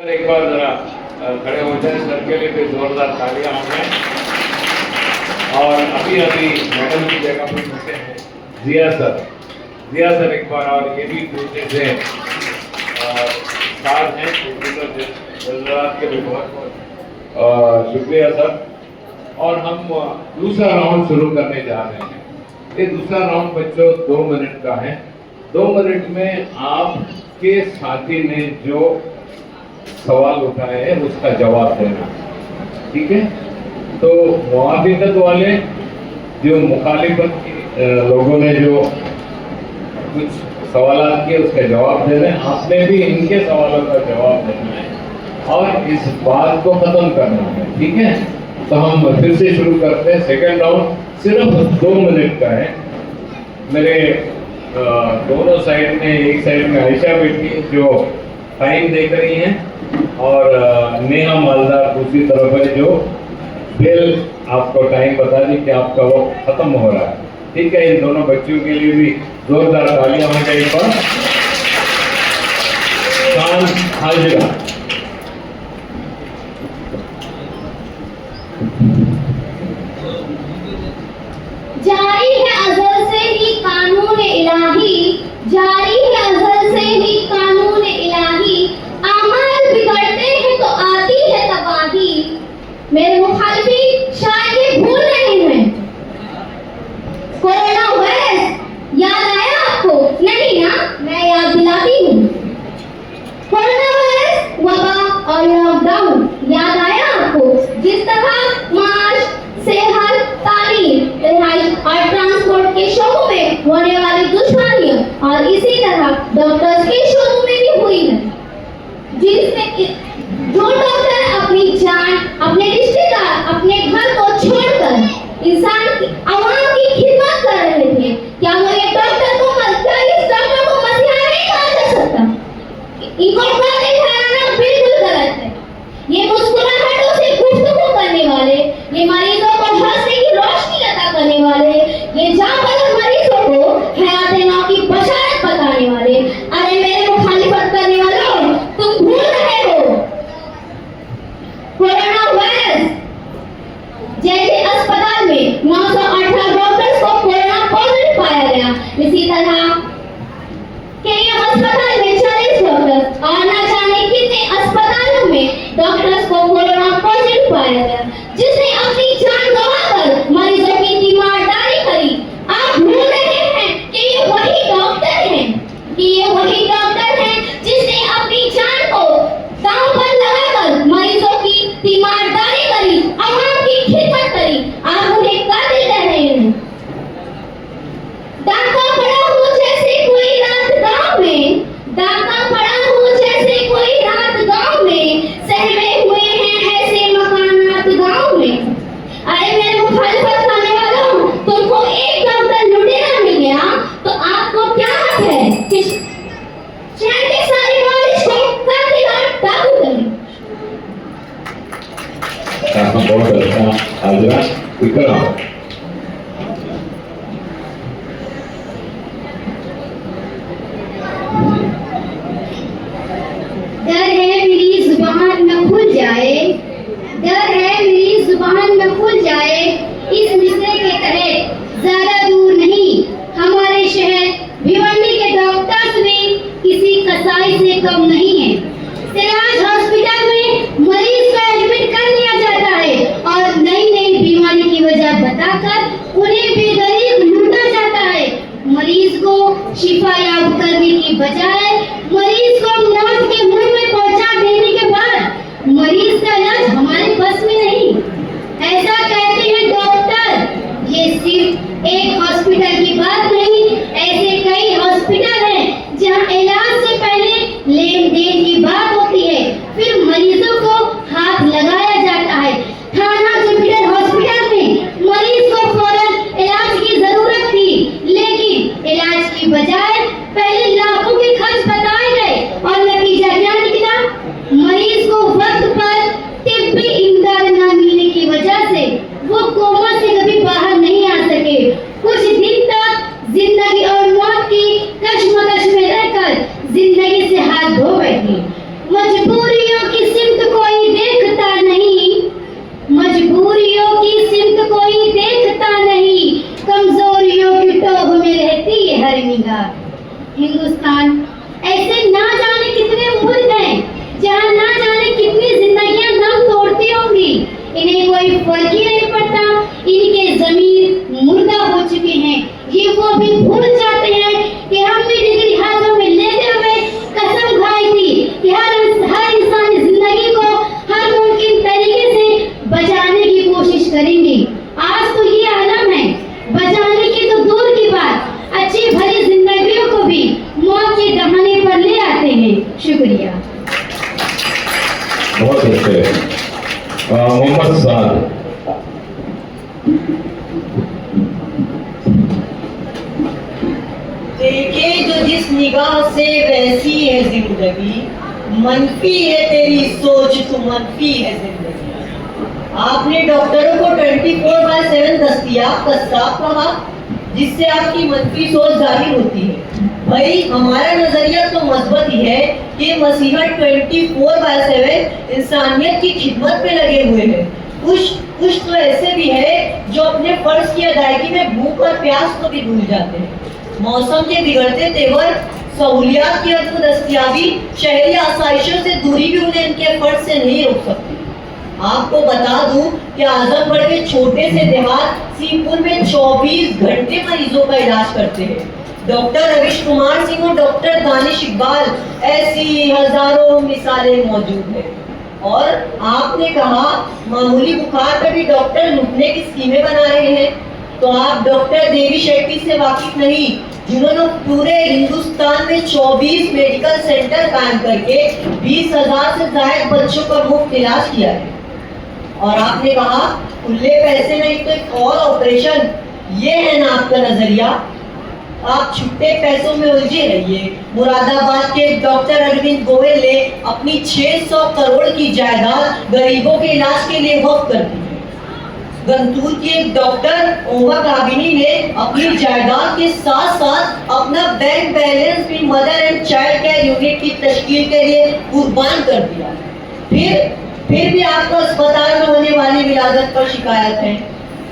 एक बार जरा खड़े हो जाए सर के लिए, फिर जोरदार तालियां होंगे। और अभी अभी मैडम की जगह पर बैठे हैं जिया सर एक बार, और ये भी दूसरे से साथ हैं गुजरात के भी बहुत बहुत शुक्रिया सर। और हम दूसरा राउंड शुरू करने जा रहे हैं। ये दूसरा राउंड बच्चों 2 मिनट का है। 2 मिनट में आपके साथी ने जो सवाल उठाए हैं उसका जवाब देना, ठीक है? तो मुआफिकत वाले जो मुखालिफत लोगों ने जो कुछ सवाल किए उसका जवाब दे रहे हैं, आपने भी इनके सवालों का जवाब देना है और इस बात को खत्म करना है, ठीक है? तो हम फिर से शुरू करते हैं। सेकेंड राउंड सिर्फ 2 मिनट का है। मेरे दोनों साइड में, एक साइड में आयशा बैठी जो टाइम देख रही हैं, और नेहा मालदार दूसरी तरफ है जो बिल आपको टाइम बता दी कि आपका वक्त खत्म हो रहा है, ठीक है? इन दोनों बच्चों के लिए भी जोरदार तालियां हो जाए। पर हाजिरा जारी है अज़ल से ही कानून इलाही, जारी है अज़ल से ही कानून इलाही, अमल बिगड़ते हैं तो आती है तबाही। मेरे मुखालिफी शायद ये भूल रहे हैं, कोरोना वायरस याद आया आपको? नहीं ना, मैं याद दिलाती हूँ। कोरोना वायरस, वबा और लॉकडाउन याद आया आपको? जिस तरह मार्च, सेहत, तालीम, रिहाइश और ट्रांसपोर्ट के शोबों में होने वाली दुश्वारियां, और इसी तरह डॉक्टर्स के शोबों में भी हुई है, जिसमें जो डॉक्टर अपनी जान, अपने रिश्तेदार, अपने घर को छोड़कर इंसान की, आवाम की खिदमत कर रहे थे। क्या वो एक डॉक्टर को, क्या इस डॉक्टर को मसीहा नहीं कहा जा सकता? इनको बातें ठहराना बिल्कुल गलत है। ये मुस्कुराहटों से गुफ्तगू करने वाले, ये मरीजों को हंसने की रोशनी अता करने वाले, ये जांबाज मरीजों को हयात नौ की बशारत बताने वाले, अरे मेरे मुखालिफत करने वालों, तुम भूल रहे हो कोरोना वायरस जैसे अस्पताल में 918 डॉक्टर्स को कोरोना पॉजिटिव पाया गया, इसी तरह कई अस्पताल में 40 डॉक्टर्स और न जाने कितने अस्पतालों में डॉक्टर्स को कोरोना पॉजिटिव पाया गया, जिसने अपनी जान गंवाकर मरीजों की तीमारदारी करी। आप भूल रहे हैं कि ये वही डॉक्टर हैं, जिसने अपनी जान को दांव पर लगाकर मरीजों की तीमारदारी करी, आवाम की खिदमत करी। आप उन्हें कातिल कह रहे हैं। डाका पड़ा हो जैसे कोई रात गांव में, डाका पड़ा हो जैसे कोई रात गांव में, सहमे हुए हैं ऐसे मकानात गांव में। अरे मेरे मुखालिफत करने वालों, तुमको एक डॉक्टर लुटेरा मिल गया तो आपको क्या हक है कि शहर के सारे बारिश को कातिल और डाकू करें? बहुत अच्छा हाजिरा इकराम। डर है मेरी जुबान न खुल जाए, डर है मेरी जुबान न खुल जाए, इस मिसरे के तहत ज्यादा दूर नहीं हमारे शहर भिवंडी के डॉक्टर्स में किसी कसाई से कम नहीं है। सिराज हॉस्पिटल में मरीज को एडमिट कर लिया जाता है और नई नई बीमारी की वजह बताकर उन्हें बेगरीब लूटा जाता है। मरीज को शिफा याब करने की बजाय मरीज को मौत के मुंह में पहुंचा देने के बाद मरीज का इलाज हमारे बस में नहीं, ऐसा कहते हैं डॉक्टर। ये सिर्फ एक हॉस्पिटल की बात नहीं, ऐसे कई हॉस्पिटल हैं जहां इलाज से पहले लेन देन की बात होती है, फिर मरीजों को हाथ लगाया जाता है। थाना जुपिटर हॉस्पिटल में मरीज को फौरन इलाज की जरूरत थी, लेकिन इलाज की बजाय पहले लाखों के खर्च बहुत अच्छे। मोहम्मद साद। देखे जो जिस निगाह से वैसी है जिंदगी, मनफी है तेरी सोच तो मनफी है जिंदगी। आपने डॉक्टरों को 24/7 दस्तयाब कस्साब कहा, जिससे आपकी मनफी सोच जाहिर होती है। भाई हमारा नजरिया तो मजबूत ही है कि मसीहा 24/7 इंसानियत की खिदमत में लगे हुए हैं। कुछ तो ऐसे भी है जो अपने फर्ज की अदायगी में भूख और प्यास को भी भूल जाते हैं। मौसम के बिगड़ते तेवर, सहूलियात की अदम दस्तयाबी, शहरी आसाइशों से दूरी भी उन्हें इनके फर्ज से नहीं रोक सकती। आपको बता दूं कि आजमगढ़ के छोटे से देहात सीपुर में 24 घंटे मरीजों का इलाज करते हैं। डॉक्टर रविश कुमार सिंह और डॉक्टर दानिश इकबाल, ऐसी हजारों मिसालें मौजूद हैं। और आपने कहा मामूली बुखार पर भी डॉक्टर लुटने की स्कीमें बना रहे हैं, तो आप डॉक्टर देवी शेट्टी से वाकिफ नहीं, जिन्होंने पूरे हिंदुस्तान में 24 मेडिकल सेंटर कायम करके 20,000 से ज्यादा बच्चों का मुफ्त इलाज किया है। और आपने कहा खुले पैसे नहीं तो एक और ऑपरेशन, ये है ना आपका नजरिया। आप छुट्टे पैसों में उलझे रहिए। मुरादाबाद के डॉक्टर अरविंद गोयल ने अपनी 600 करोड़ की जायदाद गरीबों के इलाज के लिए वक्फ कर दी। गंतूर की एक डॉक्टर ओमा काबिनी ने अपनी जायदाद के साथ साथ अपना बैंक बैलेंस भी mother and child care unit की तश्कील के लिए कुर्बान कर दिया। फिर भी आपको अस्पताल में होने वाली विलादत पर शिकायत है।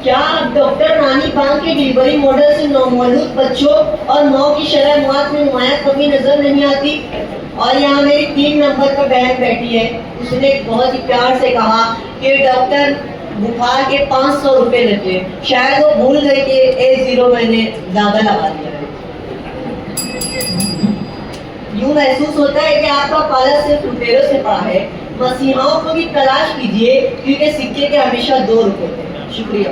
क्या डॉक्टर रानी बांग के डिलीवरी मॉडल से नौमौलूद बच्चों और माँ की शरह मौत में नुमाया कमी नजर नहीं आती? और यहाँ मेरी 3 नंबर पर बहन बैठी है, उसने बहुत ही प्यार से कहा कि डॉक्टर बुखार के 500 रुपए लेते, शायद वो भूल गए कि A0 मैंने ज्यादा लगा दिया। यूं महसूस होता है कि आपका पाला सिर्फ लुटेरों से पड़ा है। मसीहाओं को भी तलाश कीजिए, क्योंकि सिक्के के हमेशा 2 रुपए थे। शुक्रिया।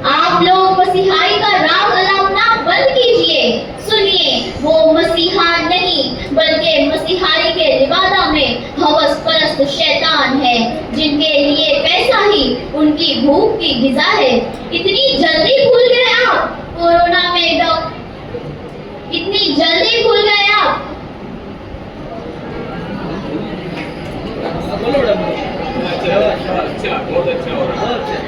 आप लोग मसीहाई का राग अलापना बंद कीजिए। सुनिए, वो मसीहा नहीं बल्कि मसीहाई के लिबादा में हवस परस्त शैतान है, जिनके लिए पैसा ही उनकी भूख की ग़िज़ा है। इतनी जल्दी भूल गए आप कोरोना में इतनी जल्दी भूल गए आप। अच्छा, बहुत अच्छा हो रहा है।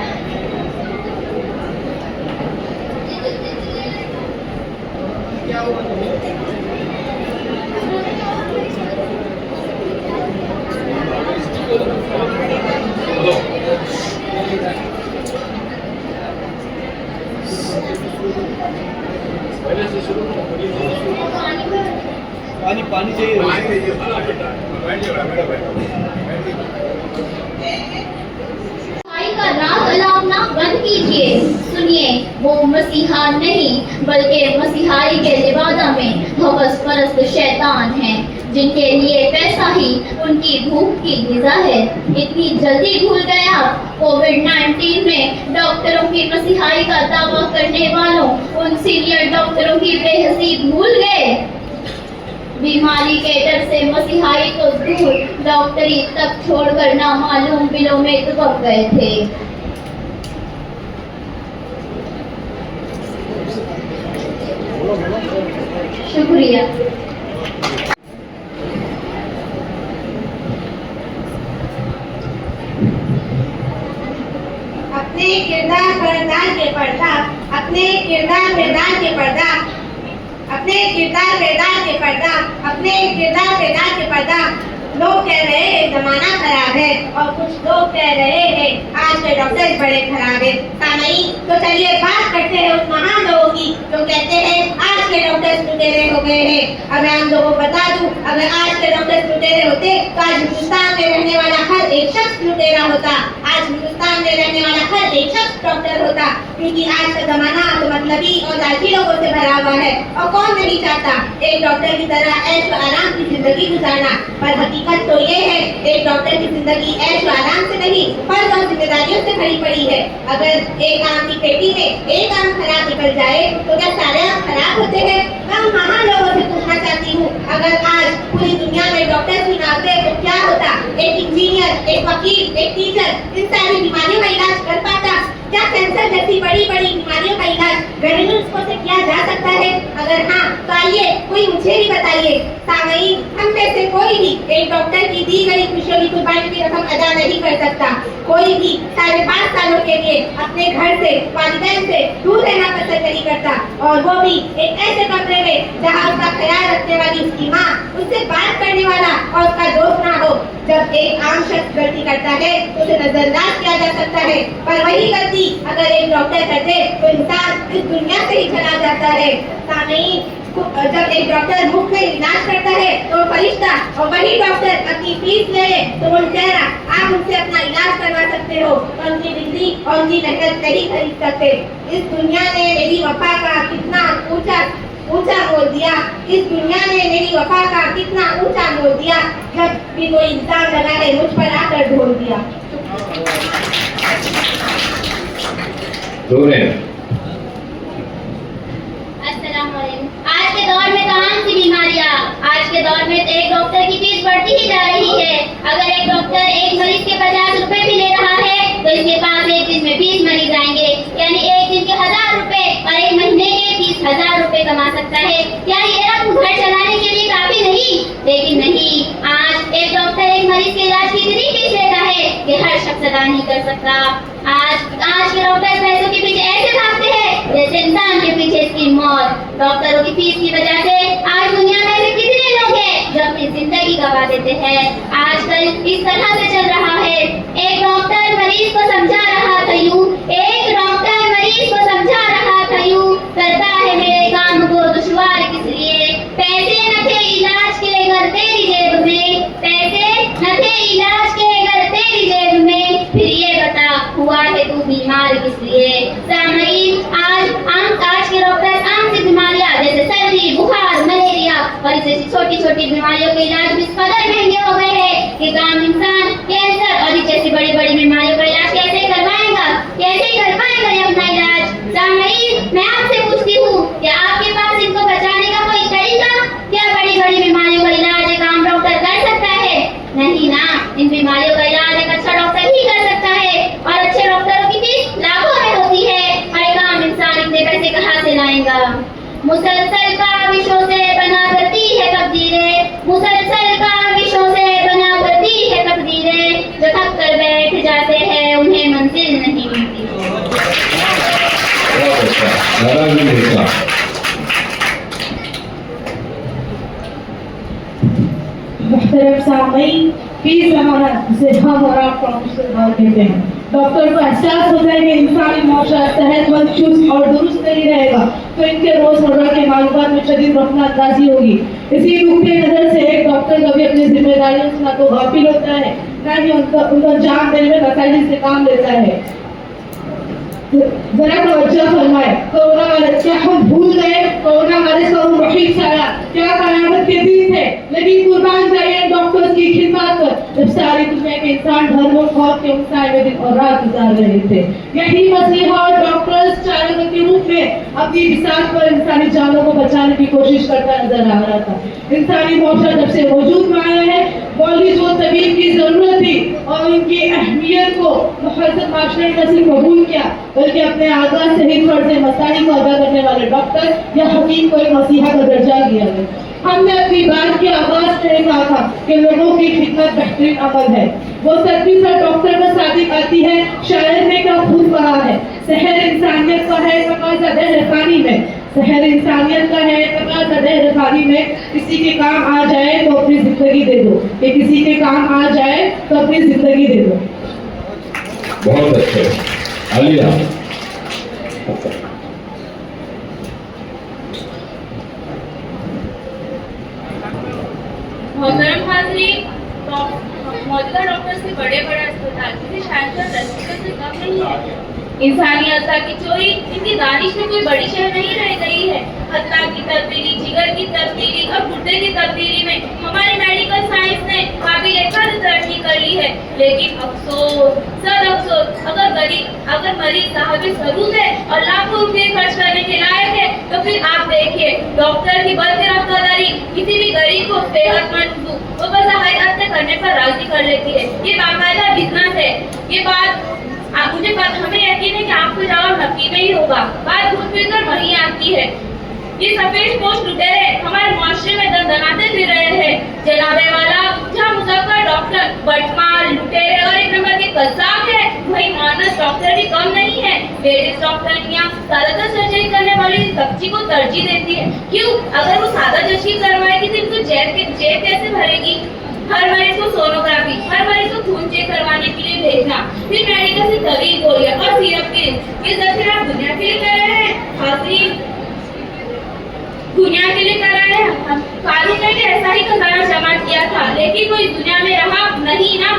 पानी चाहिए। का राग अलापना बंद कीजिए। सुनिए, वो मसीहा नहीं बल्कि मसीहाई के लिबादा में हवस परस्त शैतान है, जिनके लिए पैसा ही उनकी भूख की ग़िज़ा है। इतनी जल्दी भूल गए आप कोविड-19 में डॉक्टरों की मसीहाई का दावा करने वालों उन सीनियर डॉक्टरों की बेहसी भूल गए। बीमारी के डर से मसीहाई तो दूर, डॉक्टरी तक छोड़कर नामालूम बिलों में दुबक गए थे। शुक्रिया। अपने किरदार किरदार के पर्दा, अपने किरदार किरदार के पर्दा, अपने किरदार किरदार के पर्दा, अपने किरदार किरदार के पर्दा, लोग कह रहे हैं जमाना खराब है और कुछ लोग कह रहे हैं आज के डॉक्टर बड़े खराब है। सामईन, तो चलिए बात करते हैं उस महान लोगों की जो कहते हैं आज के डॉक्टर लुटेरे हो गए हैं। अब मैं हम लोगों को बता दूं, अगर आज के डॉक्टर लुटेरे होते तो आज हिंदुस्तान में रहने वाला हर एक शख्स लुटेरा होता। आज हिंदुस्तान में रहने वाला हर एक शख्स डॉक्टर होता, क्योंकि आज का जमाना तो मतलबी और लालची लोगों से भरा हुआ है। और कौन नहीं चाहता एक डॉक्टर की तरह ऐश व आराम की जिंदगी गुजारना। पर हकीकत तो ये है एक डॉक्टर की जिंदगी ऐश व आराम से नहीं, फर्ज और जिम्मेदारियों से भरी पड़ी है। अगर एक आम की पेटी में एक आम खराब निकल जाए तो क्या सारे आम खराब होते हैं? मैं उन महान लोगों से पूछना चाहती हूँ, अगर आज पूरी दुनिया में डॉक्टर ही ना होते तो क्या होता? एक इंजीनियर, एक वकील, एक टीचर इन सारी बीमारियों का इलाज कर पाता? क्या कैंसर जैसी बड़ी बड़ी बीमारियों का इलाज घरेलू नुस्खों से किया जा सकता है? अगर हाँ तो आइए कोई मुझे भी बताइए। सामईन, हम में से कोई भी एक डॉक्टर की दी गई खुशियों की कुर्बानी की रकम अदा नहीं कर सकता। कोई भी 5.5 सालों के लिए अपने घर से, वालिदैन से दूर रहना पसंद नहीं करता, और वो भी एक ऐसे कमरे में जहाँ उसका ख्याल रखने वाली उसकी माँ, उससे बात करने वाला और उसका दोस्त ना हो। जब एक आम शख्स गलती करता है तो उसे नजरअंदाज किया जा सकता है, पर वही गलती अगर एक डॉक्टर करते तो इंसान इस दुनिया से ही चला जाता है। सामईन, जब एक डॉक्टर मुफ्त में इलाज करता है तो फरिश्ता, और वही डॉक्टर अपनी फीस ले तो वो बेचारा आप उनसे अपना इलाज करवा सकते हो, और उनकी डिग्री और उनकी मेहनत नहीं खरीद सकते। इस दुनिया ने मेरी वफा का कितना ऊंचा मोल दिया, इस दुनिया ने मेरी वफा का कितना ऊंचा मोल दिया, जब भी कोई इंसान लगा है मुझ पर आकर ढोल दिया। आज के दौर में तमाम सी बीमारियां, आज के दौर में एक डॉक्टर की फीस बढ़ती ही जा रही है। अगर एक डॉक्टर एक मरीज के 50 रुपए भी ले रहा है तो इसके पास एक दिन में 20 मरीज आएंगे, यानी एक दिन के 1000 रुपए और एक महीने के 30,000 रुपए कमा सकता है। क्या ये रकम घर चलाने के लिए काफी नहीं? लेकिन नहीं, आज एक डॉक्टर एक मरीज के इलाज की इतनी फीस लेता है कि हर शख्स अदा नहीं कर सकता। आज के डॉक्टर पैसों के पीछे ऐसे भागते हैं जैसे इंसान के पीछे इसकी मौत। डॉक्टरों की फीस की वजह से आज दुनिया में ऐसे कितने लोग हैं जो अपनी जिंदगी गवा देते हैं। आजकल इस तरह से चल रहा है, एक डॉक्टर मरीज को समझा रहा था यूं, एक डॉक्टर मरीज को समझा रहा था यूं, करता है मेरे काम को दुश्वार किस लिए? पैसे न थे इलाज के घर तेरी जेब में, पैसे न थे इलाज के घर तेरी जेब में, फिर ये बता हुआ है तू बीमार किस लिए? सामईन, आज के डॉक्टर आम सी बीमारियां जैसे सर्दी, बुखार, मलेरिया और इस जैसी छोटी छोटी बीमारियों के इलाज भी इस कदर महंगे हो गए हैं कि आम इंसान कैंसर और इस जैसी बड़ी बड़ी बीमारियों का इलाज कैसे करवाएगा? कैसे कर पाएगा ये अपना इलाज? सामईन, मैं आपसे पूछती हूँ कि आपके पास इनको बचाने का कोई तरीका? क्या बड़ी बड़ी बीमारियों का इलाज एक आम डॉक्टर कर सकता है? नहीं ना, इन बीमारियों का इलाज एक अच्छा डॉक्टर ही कर सकता है, और अच्छे डॉक्टरों की फीस लाखों में होती है, और एक आम इंसान इतने पैसे कहाँ से लाएगा? मुसलसल काविशों से बना करती है तकदीरें, मुसलसल काविशों से बना करती है तकदीरें, जो थक कर बैठ जाते हैं उन्हें मंजिल नहीं मिलती। मुहतरम सामईन, फीस हमारा जिसे हम और आप प्रॉफेशनल कहते हैं, डॉक्टर को एहसास होता है कि इंसानी माशरा सेहतमंद, चुस्त और दुरुस्त नहीं रहेगा तो इनके रोजमर्रा के मालूमात में शदीद रफ्तारअंदाजी होगी। इसी नुक्ते नजर से एक डॉक्टर कभी अपनी जिम्मेदारियों से ना तो गाफिल होता है, ना ही उनका जान देने में नसाइज से काम लेता है। जरा तवज्जो फरमाए, कोरोना वायरस क्या हम भूल गए? कोरोना वायरस का वो रहीम साया क्या कयामत के दिन थे, लेकिन कुर्बान जाइए डॉक्टर्स की खिदमत पर जब सारी दुनिया के इंसान धर्म और खौफ के मुसाए में दिन और रात गुजार रहे थे। यही मसीहा और डॉक्टर्स चालकों के रूप में अपनी विसाख पर इंसानी जानों को बचाने की कोशिश करता नजर आ रहा था। इंसानी माशरा जब से वजूद में आया है, मौलिक जो तबीब की जरूरत थी और उनकी अहमियत को मुहज़्ज़ब माशरे ने सिर्फ कबूल किया, बल्कि अपने आगाज से ही फर्ज़ मसाइल को अदा करने वाले डॉक्टर या हकीम को एक मसीहा का दर्जा दिया गया। हमने अपनी बात के आगाज में कहा था कि लोगों की खिदमत बेहतरीन अमल है। वो 37 डॉक्टर में सादिक आती है, शायर ने क्या खूब कहा है, शहर इंसानियत का है तकाज़ा दहर खानी में, शहर इंसानियत का है तकाज़ा दहर बीमारी में किसी के काम आ जाए तो अपनी जिंदगी दे दो, ये किसी के काम आ जाए तो अपनी जिंदगी दे दो। बहुत अच्छे। आलिया। मोहतरम हाज़रीन, मौजूदा डॉक्टर से बड़े बड़े अस्पताल किसी शानदार दस्तखत से कम नहीं है। इंसानियत की चोरी इनकी दानिश में कोई बड़ी शय नहीं रह गई है। हत्ता की तब्दीली, जिगर की तब्दीली और गुर्दे की तब्दीली में हमारे मेडिकल साइंस ने काबिल तरक्की कर ली है। लेकिन अफसोस, सद अफसोस, अगर मरीज साहब सबूत है और लाखों रुपए खर्च करने के लायक है तो फिर आप देखिए डॉक्टर की बदकिरदारी किसी भी गरीब को सेहतमंद वो बज़ाहिर करने पर राजी कर लेती है। ये बाकायदा बिजनेस है। ये बात मुझे हमें यकीन है कि आपको जवाब नफी में ही होगा। बात घूम फिर कर वहीं आती है। ये सफेद पोस्ट लुटेरे हमारे मुआशरे में दंदनाते फिर रहे हैं। जनाबे वाला जहाँ मुजफ्फर डॉक्टर बटमार, लुटेरे और एक नंबर के कज़ाब है, वही मानस डॉक्टर भी कम नहीं है। लेडीज डॉक्टरियाँ ज्यादातर सर्जरी करने वाली बच्ची को तरजीह देती है। क्यों? अगर वो सादा जशी करवाएगी तो इनको जेब कैसे भरेगी? हर मरीज को सोनोग्राफी, हर मरीज को खून चेक करवाने के लिए भेजना, फिर मेडिकल से दवाई गोलियां और सिरप के ये जखीरा आप दुनिया के लिए कर रहे हैं। हाज़रीन, दुनिया के लिए कर रहे हैं। कानून ने भी ऐसा ही खजाना जमा किया था, लेकिन वो इस दुनिया में रहा नहीं ना।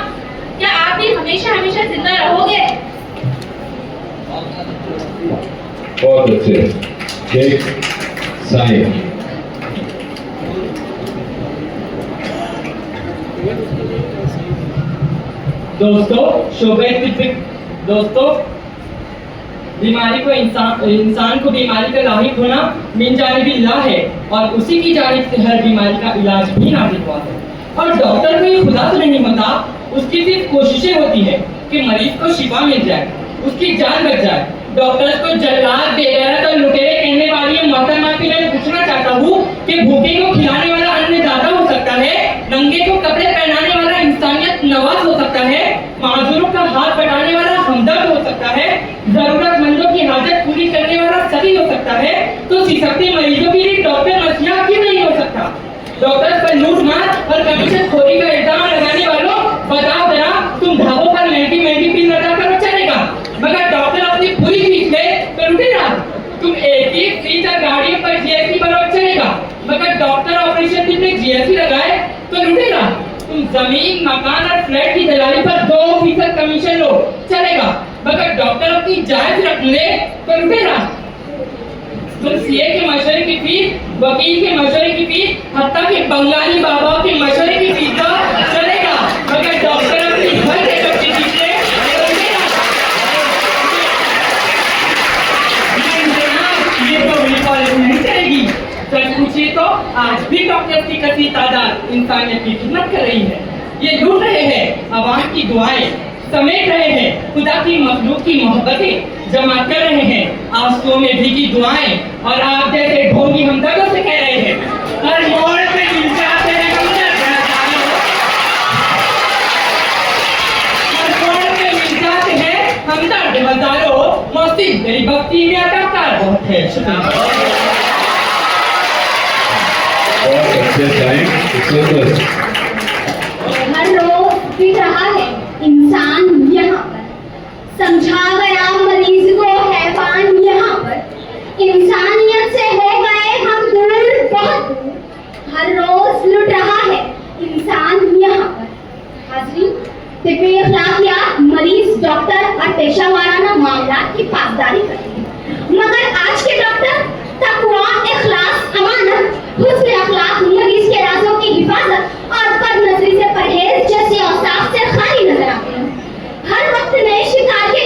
क्या आप भी हमेशा हमेशा जिंदा रहोगे? बहुत अच्छे। शेख साहिब। दोस्तों, बीमारी को इंसान को बीमारी का लाहिक होना मिन जानिबिल्लाह है और उसी की जानिब से हर बीमारी का इलाज भी नाज़िल हुआ है। और डॉक्टर कोई खुदा तो नहीं होता, उसकी सिर्फ कोशिशें होती है कि मरीज को शिफा मिल जाए, उसकी जान बच जाए। डॉक्टर्स को जल्लाद, बेगैरत और लुटेरे कहने वाली मोहतरमा की मैं पूछना चाहता हूँ कि भूखे को खिलाने वाला अन्नदाता हो सकता है, नंगे को कपड़े पहनाने वाला इंसानियत नवाज हो सकता है, माजूरों का हाथ बढ़ाने वाला हमदर्द हो सकता है, जरूरतमंदों की हाजत पूरी करने वाला सही हो सकता है, तो सिसकते मरीजों के लिए डॉक्टर मसीहा क्यों नहीं हो सकता? डॉक्टर्स पर लूट मार और कमीशन खोरी का इल्जाम लगाने वालों, बताओ जरा, तुम ढाबों पर महंगी फीस अदा करो चलेगा, मगर डॉक्टर अपनी पूरी फीस ले तो लुटेरा। तुम एक ही फीस और गाड़ियों पर जीएसटी भरो चलेगा, मगर डॉक्टर ऑपरेशन दिन में जीएसटी लगाए तो लुटेरा। तुम जमीन, मकान और फ्लैट की दलाली पर 2% कमीशन लो चलेगा, मगर डॉक्टर अपनी जायज रकम ले तो लुटेरा। तुम सीए के मशवरे की फीस, वकील के मशवरे की फीस, हत्ता के बंगाली बाबाओं के मशवरे की फीस दो चलेगा, मगर डॉक्टर अपनी घर के बच्चे फीस ले तो लुटेरा। ये तो बिल्कुल नहीं चलेगी। सच पूछिए तो आज भी डॉक्टर की कसी तादाद इंसानियत की खिदमत कर रही है। ये लूट रहे हैं आवाम की दुआएं, समेट रहे हैं खुदा की मखलूक की मोहब्बतें, जमा कर रहे हैं आंसुओं में भीगी दुआएं, और आप जैसे ढोंगी हमदर्दों से कह रहे हैं हर मोड़ पे मिल जाते हैं हमदर्द, हर मोड़ पे मिल जाते हैं हमदर्द हजारों, मौसी मेरी भक्ति में अदाकार बहुत है। शुक्रिया। बहुत अच्छे टाइम। हर रोज फिर रहा है इंसान यहाँ पर, समझा गया मरीज को हैवान यहाँ पर, इंसानियत से हो गए हम दूर बहुत दूर, हर रोज लुट रहा है इंसान यहाँ पर। हाज़रीन, तिब्बी अखलाकियात मरीज, डॉक्टर और पेशा वाराना मामलात की पासदारी करती है, मगर आज के डॉक्टर तकवा, इखलास, अमानत, हुस्न अखलाक, मरीज के राजों की हिफाजत और बदनजरी से परहेज जैसे औसाफ से खाली नजर आते हैं। हर वक्त नए शिकार के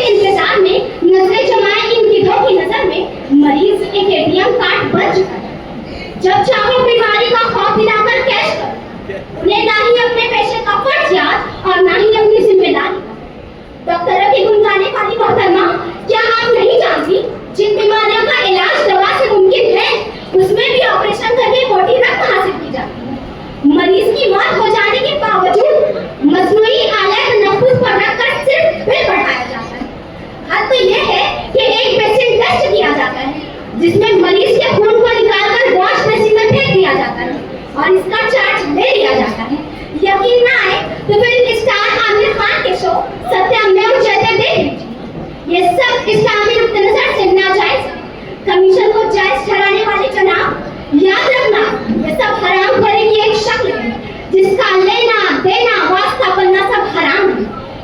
और इसका चार्ज ले लिया जाता है। यकीन ना आए तो फिल्म स्टार आमिर खान के शो सत्यमेव जयते देख लीजिए। ये सब इस्लामी नुक्ते नजर से नाजायज है। कमीशन को जायज ठहराने वाले जनाब, याद रखना ये सब हराम खोरी की एक शक्ल है, जिसका लेना देना वास्ता बनना सब हराम है।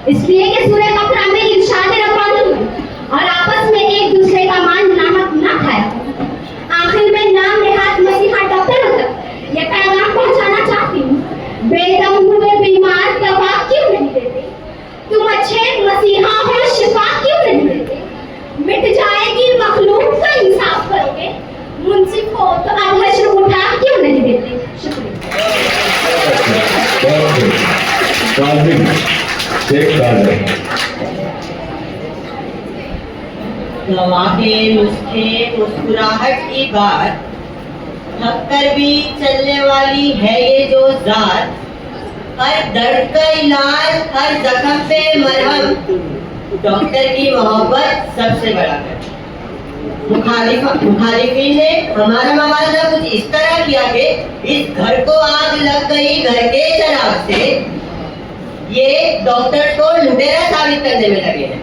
इसलिए कि सूरह बकरा में इरशाद रब्बानी है और आपस में एक दूसरे का मान नामक ना खाया। आखिर में नाम नेहात मसीहा डॉक्टर तक ये पैगाम पहुंचाना चाहती हूँ, बेदम हुए बीमार दवा क्यों नहीं देते? तुम अच्छे मसीहा हो, शिफा क्यों नहीं देते? मिट जाएगी मखलूक का इंसाफ करोगे, मुंसिफ हो तो अब हश्र उठा क्यों नहीं देते? शुक्रिया। दवा के नुस्खे मुस्कुराहट की बात, थक कर भी चलने वाली है ये जो जात। हर दर्द का इलाज, हर जख्म पे मरहम, डॉक्टर की मोहब्बत सबसे बड़ा है। मुखालिफिन ने हमारा मवादा कुछ इस तरह किया कि इस घर को आग लग गई घर के चराग से, ये डॉक्टर को लुटेरा साबित करने में लगे हैं।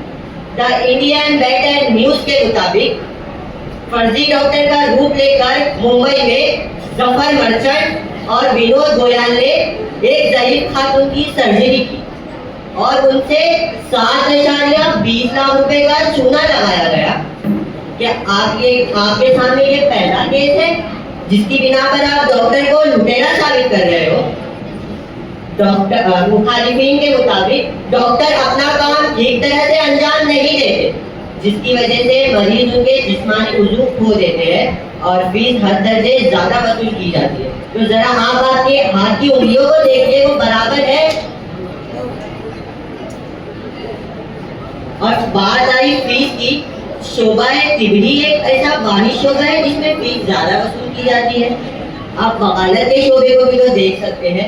द इंडियन वेटरन न्यूज के मुताबिक फर्जी डॉक्टर का रूप लेकर मुंबई में जफर मर्चेंट और विनोद गोयल ने एक जहीर खातून की सर्जरी की और उनसे 7.20 लाख रुपए का चूना लगाया गया। क्या आपके सामने ये पहला केस है जिसकी बिना पर आप डॉक्टर को लुटेरा साबित कर रहे हो? डॉक्टर मुखालिफिन के मुताबिक डॉक्टर अपना काम ठीक तरह से अंजाम नहीं देते, जिसकी वजह से मरीज उनके जिस्मानी उज़ू खो देते हैं और फीस हर दर्जे ज्यादा वसूल की जाती है। तो जरा आप आपके हाथ की उंगलियों को देखिए, वो बराबर है। और बात आई फीस की, शोबाए तिबरी एक ऐसा वाहिद शोबा है जिसमें फीस ज्यादा वसूल की जाती है। आप वकालत के शोबे को भी तो देख सकते हैं,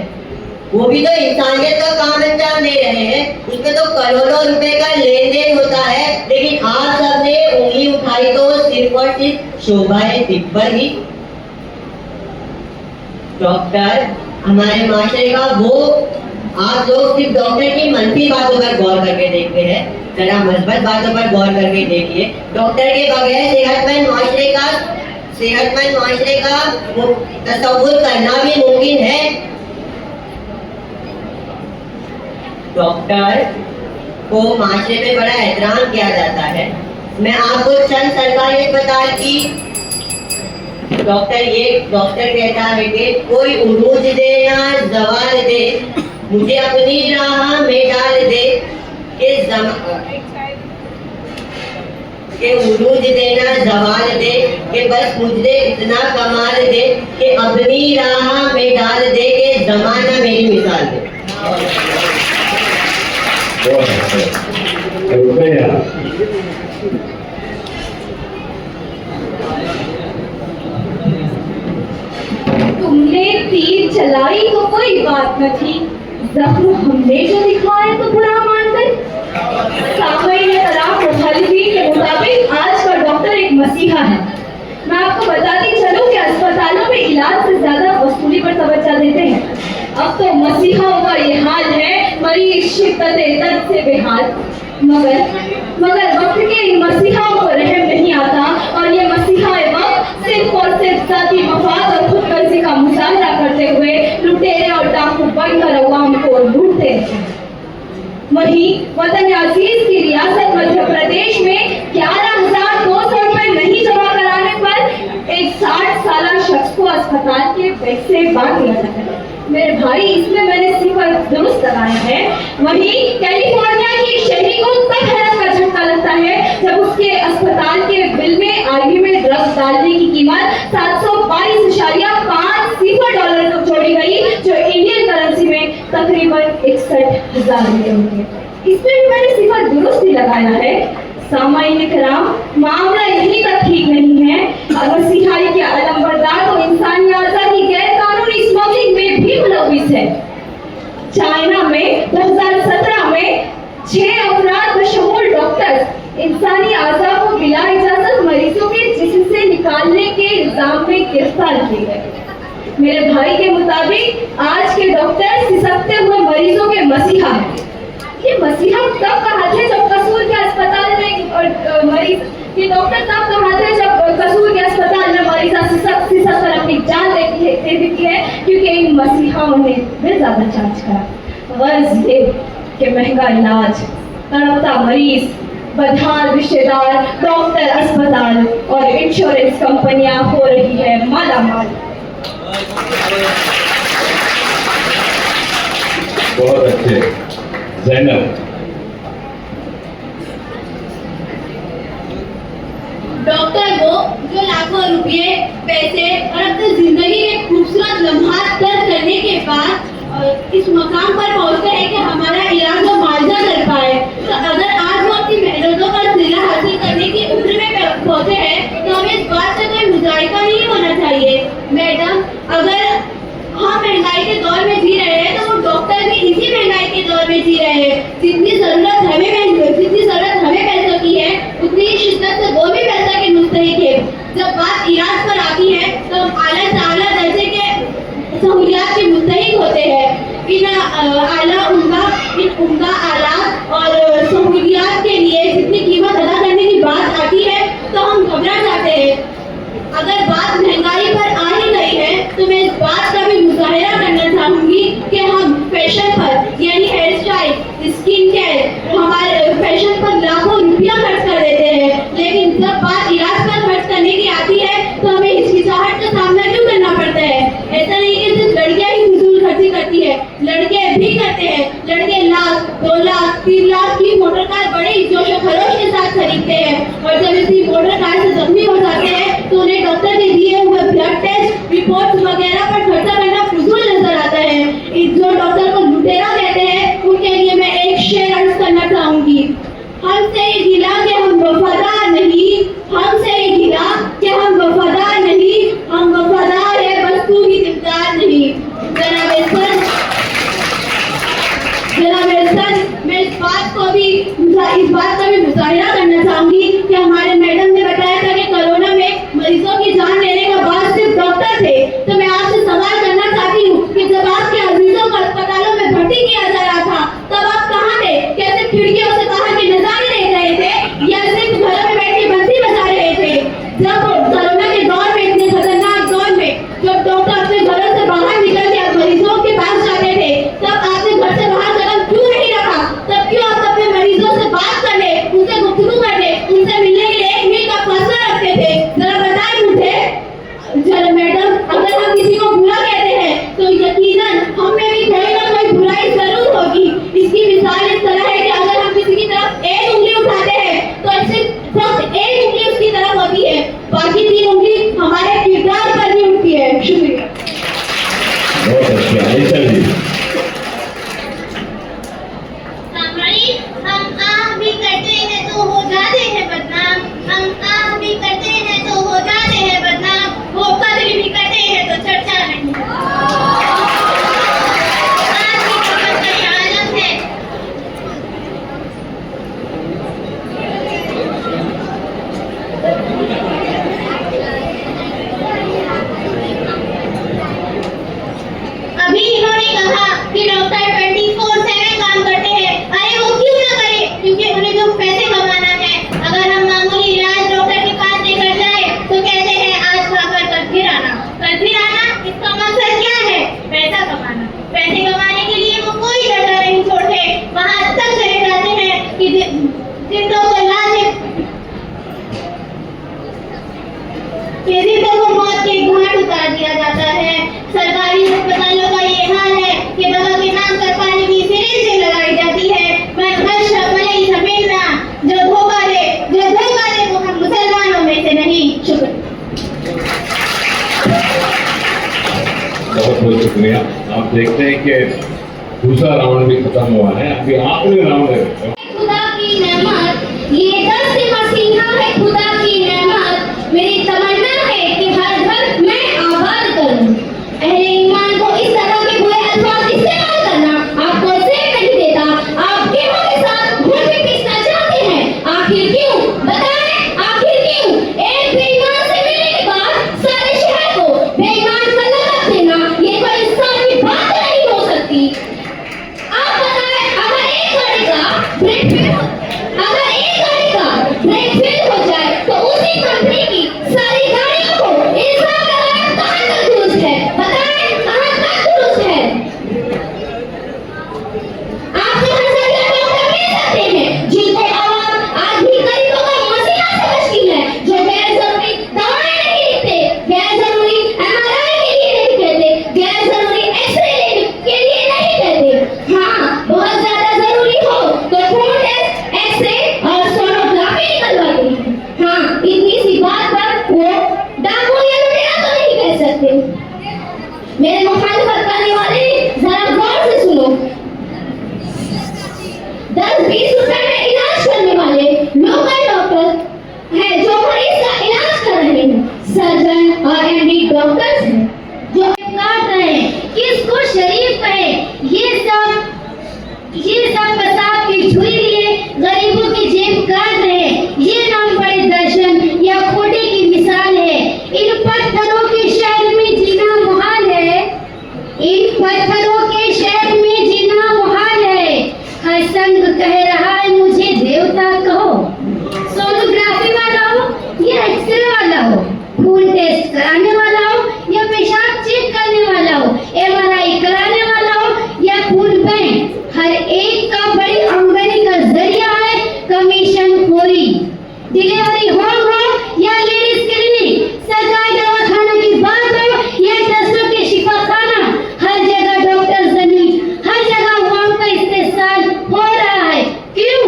वो भी तो इंसानियत का काम अंजाम दे रहे हैं, उसमें तो करोड़ों रुपए का लेन देन होता है। लेकिन आप सबने उंगली उठाई तो सिर्फ और सिर्फ शोबाए तिब पर ही। डॉक्टर हमारे माशरे का वो, आप लोग सिर्फ डॉक्टर की मंफी बातों पर गौर करके देखते हैं, जरा मजबूत बातों पर गौर करके देखिए। डॉक्टर के बगैर सेहतमंद माशरे का तसव्वुर करना भी मुमकिन है। डॉक्टर को माशरे में बड़ा एहतराम किया जाता है। मैं आपको चंद सरकारी अस्पताल की डॉक्टर कहता है कि कोई उरूज दे ना जवाल दे, मुझे अपनी राह में डाल दे के उरूज देना जवाल दे कि बस मुझे इतना कमाल दे कि अपनी राह में डाल दे कि जमाना मेरी मिसाल दे। तुमने तीर चलाई तो कोई बात न थी, जख्म हमने जो दिखाए तो बुरा मान गए। मुखालिफिन के मुताबिक आज का डॉक्टर एक मसीहा है। मैं आपको बताती चलूं कि अस्पतालों में इलाज से ज्यादा वसूली पर तवज्जो देते हैं। अब तो मसीहाओं का ये हाल है, मरीज शिद्दत दर्द से बेहाल। मगर वक्त के इन मसीहाओं को रहम नहीं आता और ये मसीहाए वक्त सिर्फ और सिर्फ जाती मफाद और खुदगर्जी का मुजाहरा करते हुए लुटेरे और डाकू बनकर अवाम को लूटते हैं। वहीं वतन अजीज की रियासत मध्य प्रदेश में 11,200 रुपए नहीं जमा कराने पर एक 60 साल शख्स को अस्पताल के बेड से बाहर दिया जाता है। मेरे भाई, इसमें मैंने सिफर दुरुस्त लगाया है। वहीं कैलिफोर्निया की एक शहरी को तब हैरत का झटका लगता है जब उसके अस्पताल के बिल में आईवी में ड्रग्स डालने की कीमत 722.5 सिफर डॉलर को जोड़ी गई, जो इंडियन करेंसी में तकरीबन 61,000 रुपए होंगे। इसमें भी मैंने सिफर दुरुस्त ही लगाया है। सामाईन किराम, मामला यहीं तक ठीक नहीं है। मसीहाई के अलमबरदार तो इंसानी आजादी गैर कानूनी स्मगलिंग में भी मुलविस है। चाइना में 2017 में 6 अफराद बशमूल डॉक्टर्स इंसानी आज़ा को बिला इजाजत मरीजों के जिस्म से निकालने के इल्जाम में गिरफ्तार किए गए। मेरे भाई के मुताबिक आज के डॉक्टर सिसकते हुए मरीजों के मसीहा हैं। ये मसीहा तब कहा थे जब कसूर के अस्पताल में मरीज, ये डॉक्टर तब कहा थे जब कसूर के अस्पताल में मरीजा सिसक कर अपनी जान दे देती है, क्योंकि इन मसीहाओं ने भी ज्यादा चार्ज करा। गर्ज ये कि महंगा इलाज, तड़पता मरीज, बदहाल रिश्तेदार, डॉक्टर, अस्पताल और इंश्योरेंस कंपनियां हो रही है मालामाल। बहुत अच्छे जैनब। डॉक्टर वो जो लाखों रुपए, पैसे और अपनी जिंदगी के खूबसूरत लम्हात तय करने के बाद इस मकाम पर पहुंचते हैं कि हमारा इलाज और मुआवजा कर पाए। तो अगर आज वो अपनी मेहनतों का सिला हासिल करने की उम्र में पहुंचे हैं तो हमें इस बात से कोई मुजाहिदा नहीं होना चाहिए। मैडम, अगर हम महंगाई के दौर में जी रहे हैं तो वो डॉक्टर भी इसी महंगाई के दौर में जी रहे हैं। जितनी जरूरत हमें पैसों की है उतनी शिद्दत से वो भी पैसा के मुस्तहिक है। जब बात इलाज पर आती है तो हम आला से आला दर्जे के सहूलियात के मुस्तहिक होते हैं। इन उम्दा आलात और सहूलियात के लिए जितनी कीमत अदा करने की बात आती है तो हम घबरा जाते हैं। अगर बात महंगाई पर आ ही गई है तो मैं इस बात का भी मुजाहिरा करना चाहूंगी कि हम फैशन पर यानी हेयर स्टाइल, स्किन केयर, हमारे फैशन पर लाखों रुपया खर्च कर देते हैं, लेकिन जब बात इलाज पर खर्च करने की आती है तो हमें हिचकिचाहट का सामना क्यों करना पड़ता है? ऐसा नहीं कि सिर्फ लड़कियां ही फिजूल खर्ची करती है, लड़के भी करते हैं। लड़के लाख, 2 लाख, 3 लाख की मोटर कार बड़े जोश और खरोश के साथ खरीदते हैं और जब इसी मोटर कार से जख्मी हो जाते हैं तो उन्हें डॉक्टर के दिए हुए ब्लड टेस्ट, रिपोर्ट वगैरह पर खर्चा करना फिजूल नजर आता है। जो डॉक्टर को लुटेरा कहते हैं उनके लिए मैं एक शेर अर्ज करना चाहूंगी। हमसे ये गिला कि हम वफादार नहीं, हमसे ये गिला कि हम वफादार नहीं, हम वफादार है बस तू ही दिलदार नहीं। मैं इस बात का भी मुजाहिरा करना चाहूंगी कि हमारे मैडम ने बताया था कि कोरोना में मरीजों की जान लेने का बाद सिर्फ डॉक्टर थे। तो मैं आपसे सवाल करना चाहती हूँ कि जब आपके अजीजों को अस्पतालों में भर्ती किया जा रहा था तब आप कहाँ थे? क्या सिर्फ खिड़कियों से बाहर के नजारे देख रहे थे या सिर्फ घरों में बैठ के बंसी बजा रहे थे? जब कोरोना के दौर में, इतने खतरनाक दौर में, जब डॉक्टर अपने घरों से बाहर निकल के मरीजों के पास जाते थे तब आपने घर से बाहर कदम क्यों नहीं रखा? तब क्यों आप अपने मरीजों से बात करने, उनसे गुफ्तगू करने, उनसे मिलने के लिए 1 मिनट का फासला रखते थे? जरा बताएं मुझे। जरा मैडम, अगर हम किसी को बुरा कहते हैं तो यकीनन हम में भी कोई ना कोई बुराई जरूर होगी। इसकी मिसाल इस तरह है कि अगर हम किसी की तरफ 1 उंगली उठाते हैं तो सिर्फ 1 उंगली उसकी तरफ होती है, बाकी 3 उंगली हमारे किरदार पर भी उठती है। शुक्रिया। बहुत अच्छा। ऐसा जी हम आह भी करते हैं तो हो जाते हैं बदनाम, हम आह भी करते हैं तो हो जाते हैं बदनाम, वो कदर भी करते हैं तो चर्चा नहीं। आज की खबर का ये आलम है। अभी इन्होंने कहा कि डॉक्टर 24/7 काम करते हैं। अरे वो क्यों ना करे, क्योंकि उन्हें जो पैसे कमाना है। अगर हम मामूली इलाज डॉक्टर के पास लेकर जाए तो कहते हैं आज खाकर कल फिर आना, कल फिर आना। इसका मकसद क्या है? पैसा कमाना। पैसे कमाने के लिए वो कोई जगह नहीं छोड़ते, वहां तक चले जाते हैं कि जिंदों को मौत के घाट उतार दिया जाता है। सरकारी अस्पतालों का ये हाल है कि दवा के नाम पर पानी की सिरिंज से लगाई जाती है। जो धोखा दे वो हम मुसलमानों में से नहीं। शुक्रिया। बहुत बहुत शुक्रिया। आप देखते हैं कि दूसरा राउंड भी खत्म हुआ है, अभी आखिरी राउंड है। खुदा की नेमत, ये दस्त मसीहा है खुदा की नेमत। मेरी तमन्ना है कि हर घर मैं आबाद करूं। अहले ईमान को इस तरह के बुरे अल्फाज इस्तेमाल करना आपको सेब नहीं देता। आप गेहूं के साथ गुड़ भी पीसना चाहते हैं। आखिर क्यों? बताएं, आखिर क्यों? एक बेईमान से मिलने के बाद सारे शहर को बेईमान का लक़ब देना फरकाने वाले, जरा गौर से सुनो। 10-20 रुपए में इलाज करने वाले लोकल डॉक्टर हैं जो मरीज का इलाज कर रहे हैं। सर्जन और एमडी डॉक्टर्स हैं जो काट रहे हैं। किसको शरीफ कहे? ये सब पेशाब की झुर्री लिए गरीबों की जेब काट रहे हैं। ये नाम बड़े दर्शन या खोटे की मिसाल है। इन पत्थरों के शहर में जीना मुहाल है। इन पत्थरों के शहर में जीना मुहाल है। हर संग कह रहा है मुझे देवता कहो। सोनोग्राफी वाला हो या एक्सरे वाला हो, खून टेस्ट कराने वाला हो या पेशाब चेक करने वाला हो, एमआरआई कराने वाला हो या खून बैंक, हर एक का बड़ी आमदनी का जरिया है कमीशन खोरी। डिलीवरी होम हो या लेडीज क्लिनिक, सरकारी दवाखाना की बात हो या टेस्टों के शिफाखाना, हर जगह डॉक्टर जनी, हर जगह वहाँ का इस्तेमाल हो रहा है। क्यों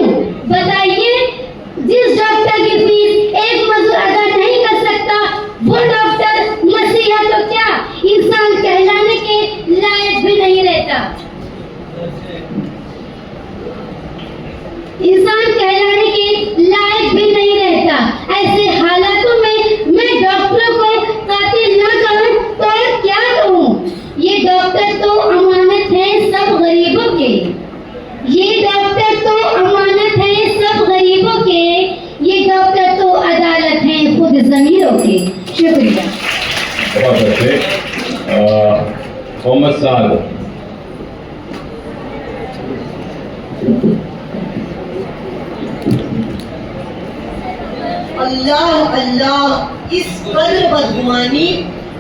बताइए? जिस डॉक्टर की फीस एक मजदूर अदा नहीं कर सकता वो डॉक्टर मसीहा तो क्या इंसान कहलाने के लायक भी नहीं रहता। इंसान कहलाने के लायक भी नहीं रहता। ऐसे हालातों में मैं डॉक्टरों को कातिल न कहूं तो और क्या कहूं? ये डॉक्टर तो अमानत है सब गरीबों के। ये डॉक्टर तो अमानत है सब गरीबों के। ये डॉक्टर तो अदालत है खुद ज़मीरों के। शुक्रिया। बहुत अच्छे। मोहम्मद साद। अल्लाह अल्लाह, इस कद्र बदगुमानी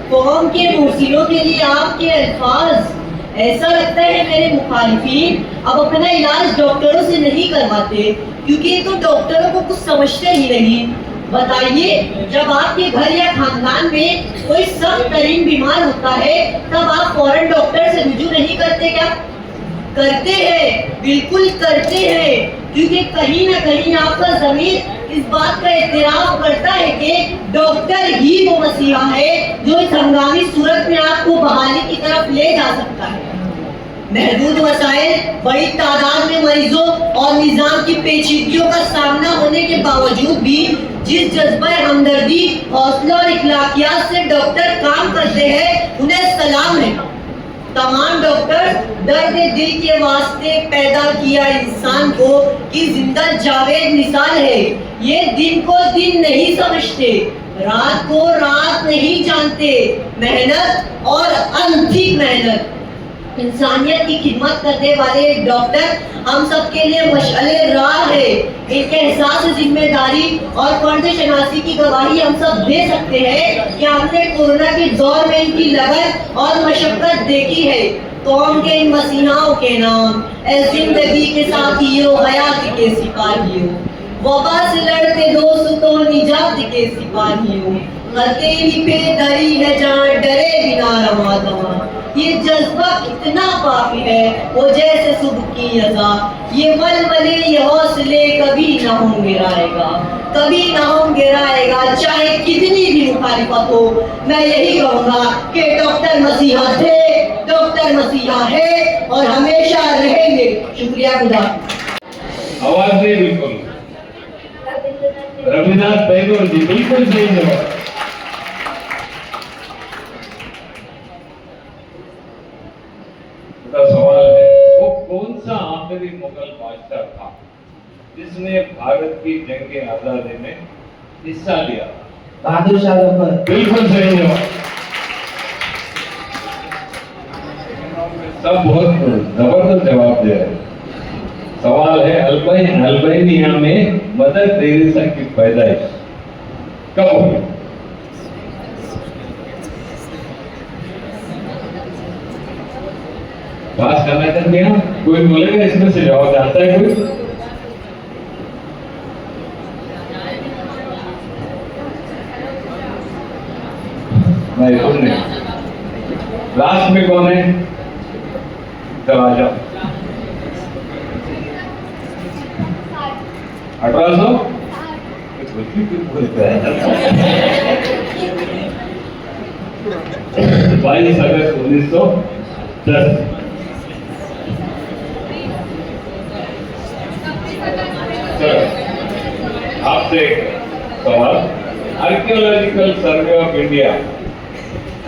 कौम के मुर्सिलों के लिए आपके अल्फाज। ऐसा लगता है मेरे मुखालिफिन अब अपना इलाज डॉक्टरों से नहीं करवाते क्योंकि ये तो डॉक्टरों को कुछ समझते ही नहीं। बताइए, जब आपके घर या खानदान में कोई सख्त तरीन बीमार होता है तब आप फौरन डॉक्टर से रुजू नहीं करते क्या? करते हैं, बिल्कुल करते हैं, क्योंकि कहीं ना कहीं आपका ज़मीर इस बात का एतराफ़ करता है कि डॉक्टर ही वो मसीहा है जो इस हंगामी सूरत में आपको बहाली की तरफ ले जा सकता है। महदूद वसाइल, बड़ी तादाद में मरीजों और निज़ाम की पेचीदगियों का सामना होने के बावजूद भी जिस जज्बा हमदर्दी, हौसला और इखलाकियात से डॉक्टर काम करते हैं उन्हें सलाम है। तमाम डॉक्टर दर्द दिल के वास्ते पैदा किया इंसान को कि जिंदा जावेद मिसाल है। ये दिन को दिन नहीं समझते, रात को रात नहीं जानते। मेहनत और अनथिक मेहनत, इंसानियत की खिदमत करने वाले डॉक्टर हम सब के लिए मशअले राह है। इनके एहसास जिम्मेदारी और फर्ज शनासी की गवाही हम सब दे सकते हैं कि हमने कोरोना के दौर में इनकी लगन और मशक्कत देखी है। कौम के इन मसीहाओं के नाम ए जिंदगी के साथियों, हयात के सिपाहियों, वबा से लड़ते दोस्तों, निजात के सिपाहियों, हथेली पे धरी है जहाँ डरे बिना रवा दवा। ये जज्बा कितना काफी है वो जैसे सुबह की अज़ा। ये मलमले ये हौसले कभी ना होंगे राएगा, कभी ना होंगे राएगा, चाहे कितनी भी मुखालिफत हो। मैं यही कहूँगा कि डॉक्टर मसीहा थे, डॉक्टर मसीहा है और हमेशा रहेंगे। शुक्रिया खुदा। आवाज नहीं बिल्कुल। रविनाथ टैगोर जी, बिल्कुल सही जवाब। सवाल है, वो कौन सा आखिरी मुगल बादशाह था जिसने भारत की जंग आजादी में हिस्सा लिया? बहादुर शाह जफर। बिल्कुल सही जवाब। सब बहुत जबरदस्त जवाब दे रहे हैं। सवाल है, अल्बानिया में मदर टेरेसा की पैदाइश कब हुई? पास करना चाहते हैं? कोई बोलेगा इसमें से जवाब जानता है कोई? नहीं, कौन नहीं? लास्ट में कौन है? चलो आ जाओ। 1800? 22 अगस्त 1900 10। चलो, आपसे एक सवाल। Archaeological survey of India,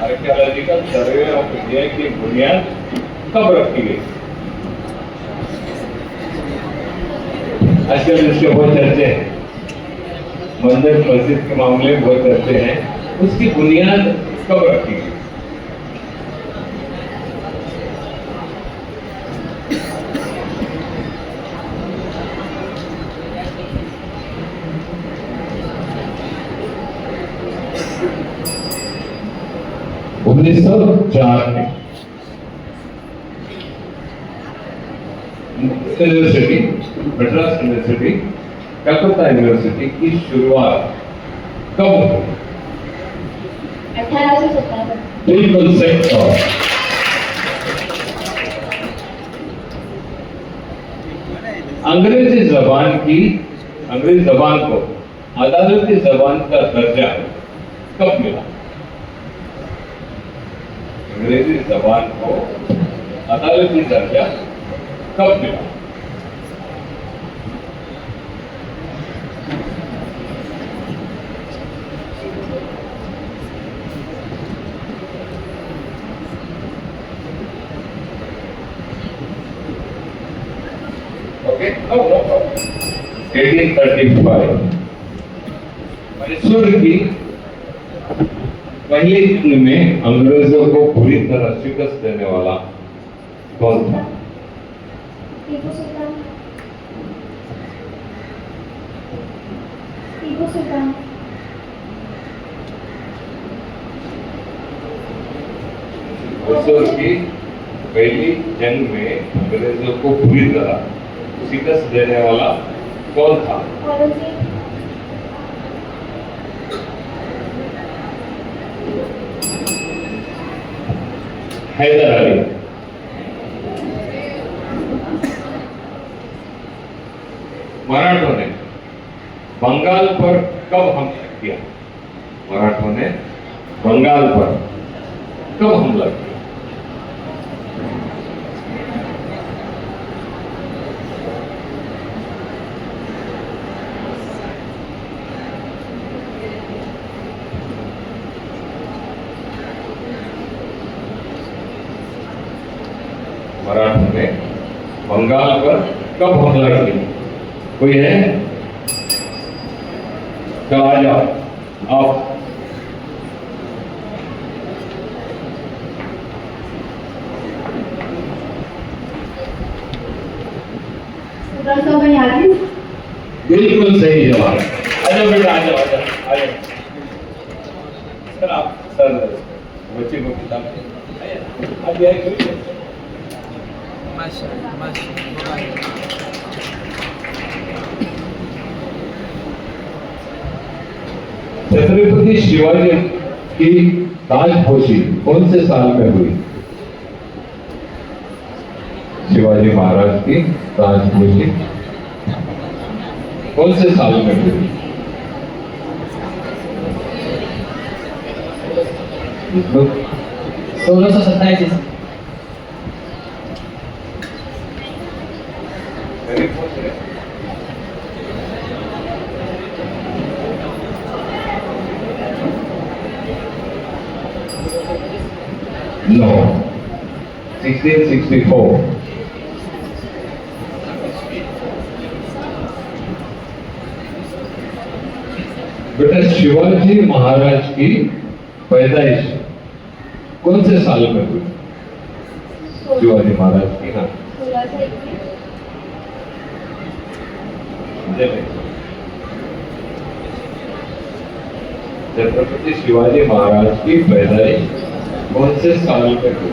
archaeological survey of India की बुनियाद कब रखी गई? आजकल इसके बहुत चर्चे हैं, मंदिर मस्जिद के मामले में बहुत चर्चे हैं, उसकी बुनियाद कब रखी गई? में university, Madras university, Calcutta university की शुरुआत कब हुई? 1857। बिल्कुल सही जवाब। अंग्रेजी जबान को अदालती जबान का दर्जा कब मिला? अंग्रेजी जबान को अदालती दर्जा कब मिला? Okay, no problem. 1835 मैसूर की पहली जंग में अंग्रेजों को पूरी तरह शिकस्त देने वाला कौन था? टीपू सुल्तान। टीपू सुल्तान। मैसूर की पहली जंग में अंग्रेजों को पूरी तरह शिकस्त देने वाला कौन था? औरंगजेब। हैदर अली। मराठों ने बंगाल पर कब हमला किया? मराठों ने बंगाल पर कब हमला किया? मराठों ने बंगाल पर कब हमला किया? कोई है? तो आ जाओ आप। बिल्कुल सही जवाब। आ जाओ बेटा, आ जाओ, आ जाओ, आ जाओ। सर आप सर बच्चे को किताब आइए। छत्रपति शिवाजी की ताजपोशी कौन से साल में हुई? शिवाजी महाराज की ताजपोशी कौन से साल में हुई? तो 1627। No, 1664। बेटा शिवाजी महाराज की पैदाइश कौन से साल में हुई? शिवाजी महाराज की ना छत्रपति शिवाजी महाराज की पैदाइश कौन से साल में हुई?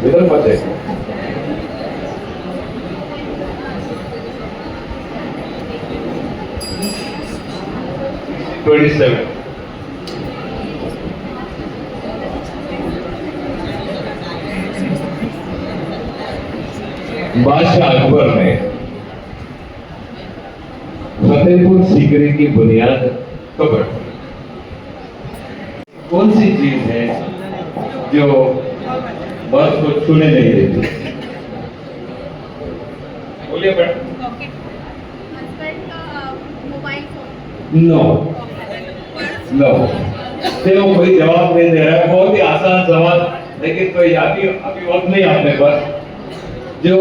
इधर मत देखो। 27। बादशाह अकबर ने फतेहपुर सीकरी की बुनियाद कब रखी? कौन सी चीज है जो मर्द को छूने नहीं देती? बोलिए बेटा। नो नो, देखो कोई जवाब नहीं दे रहा है, बहुत ही आसान सवाल, लेकिन कोई अभी वक्त नहीं अपने पास। जो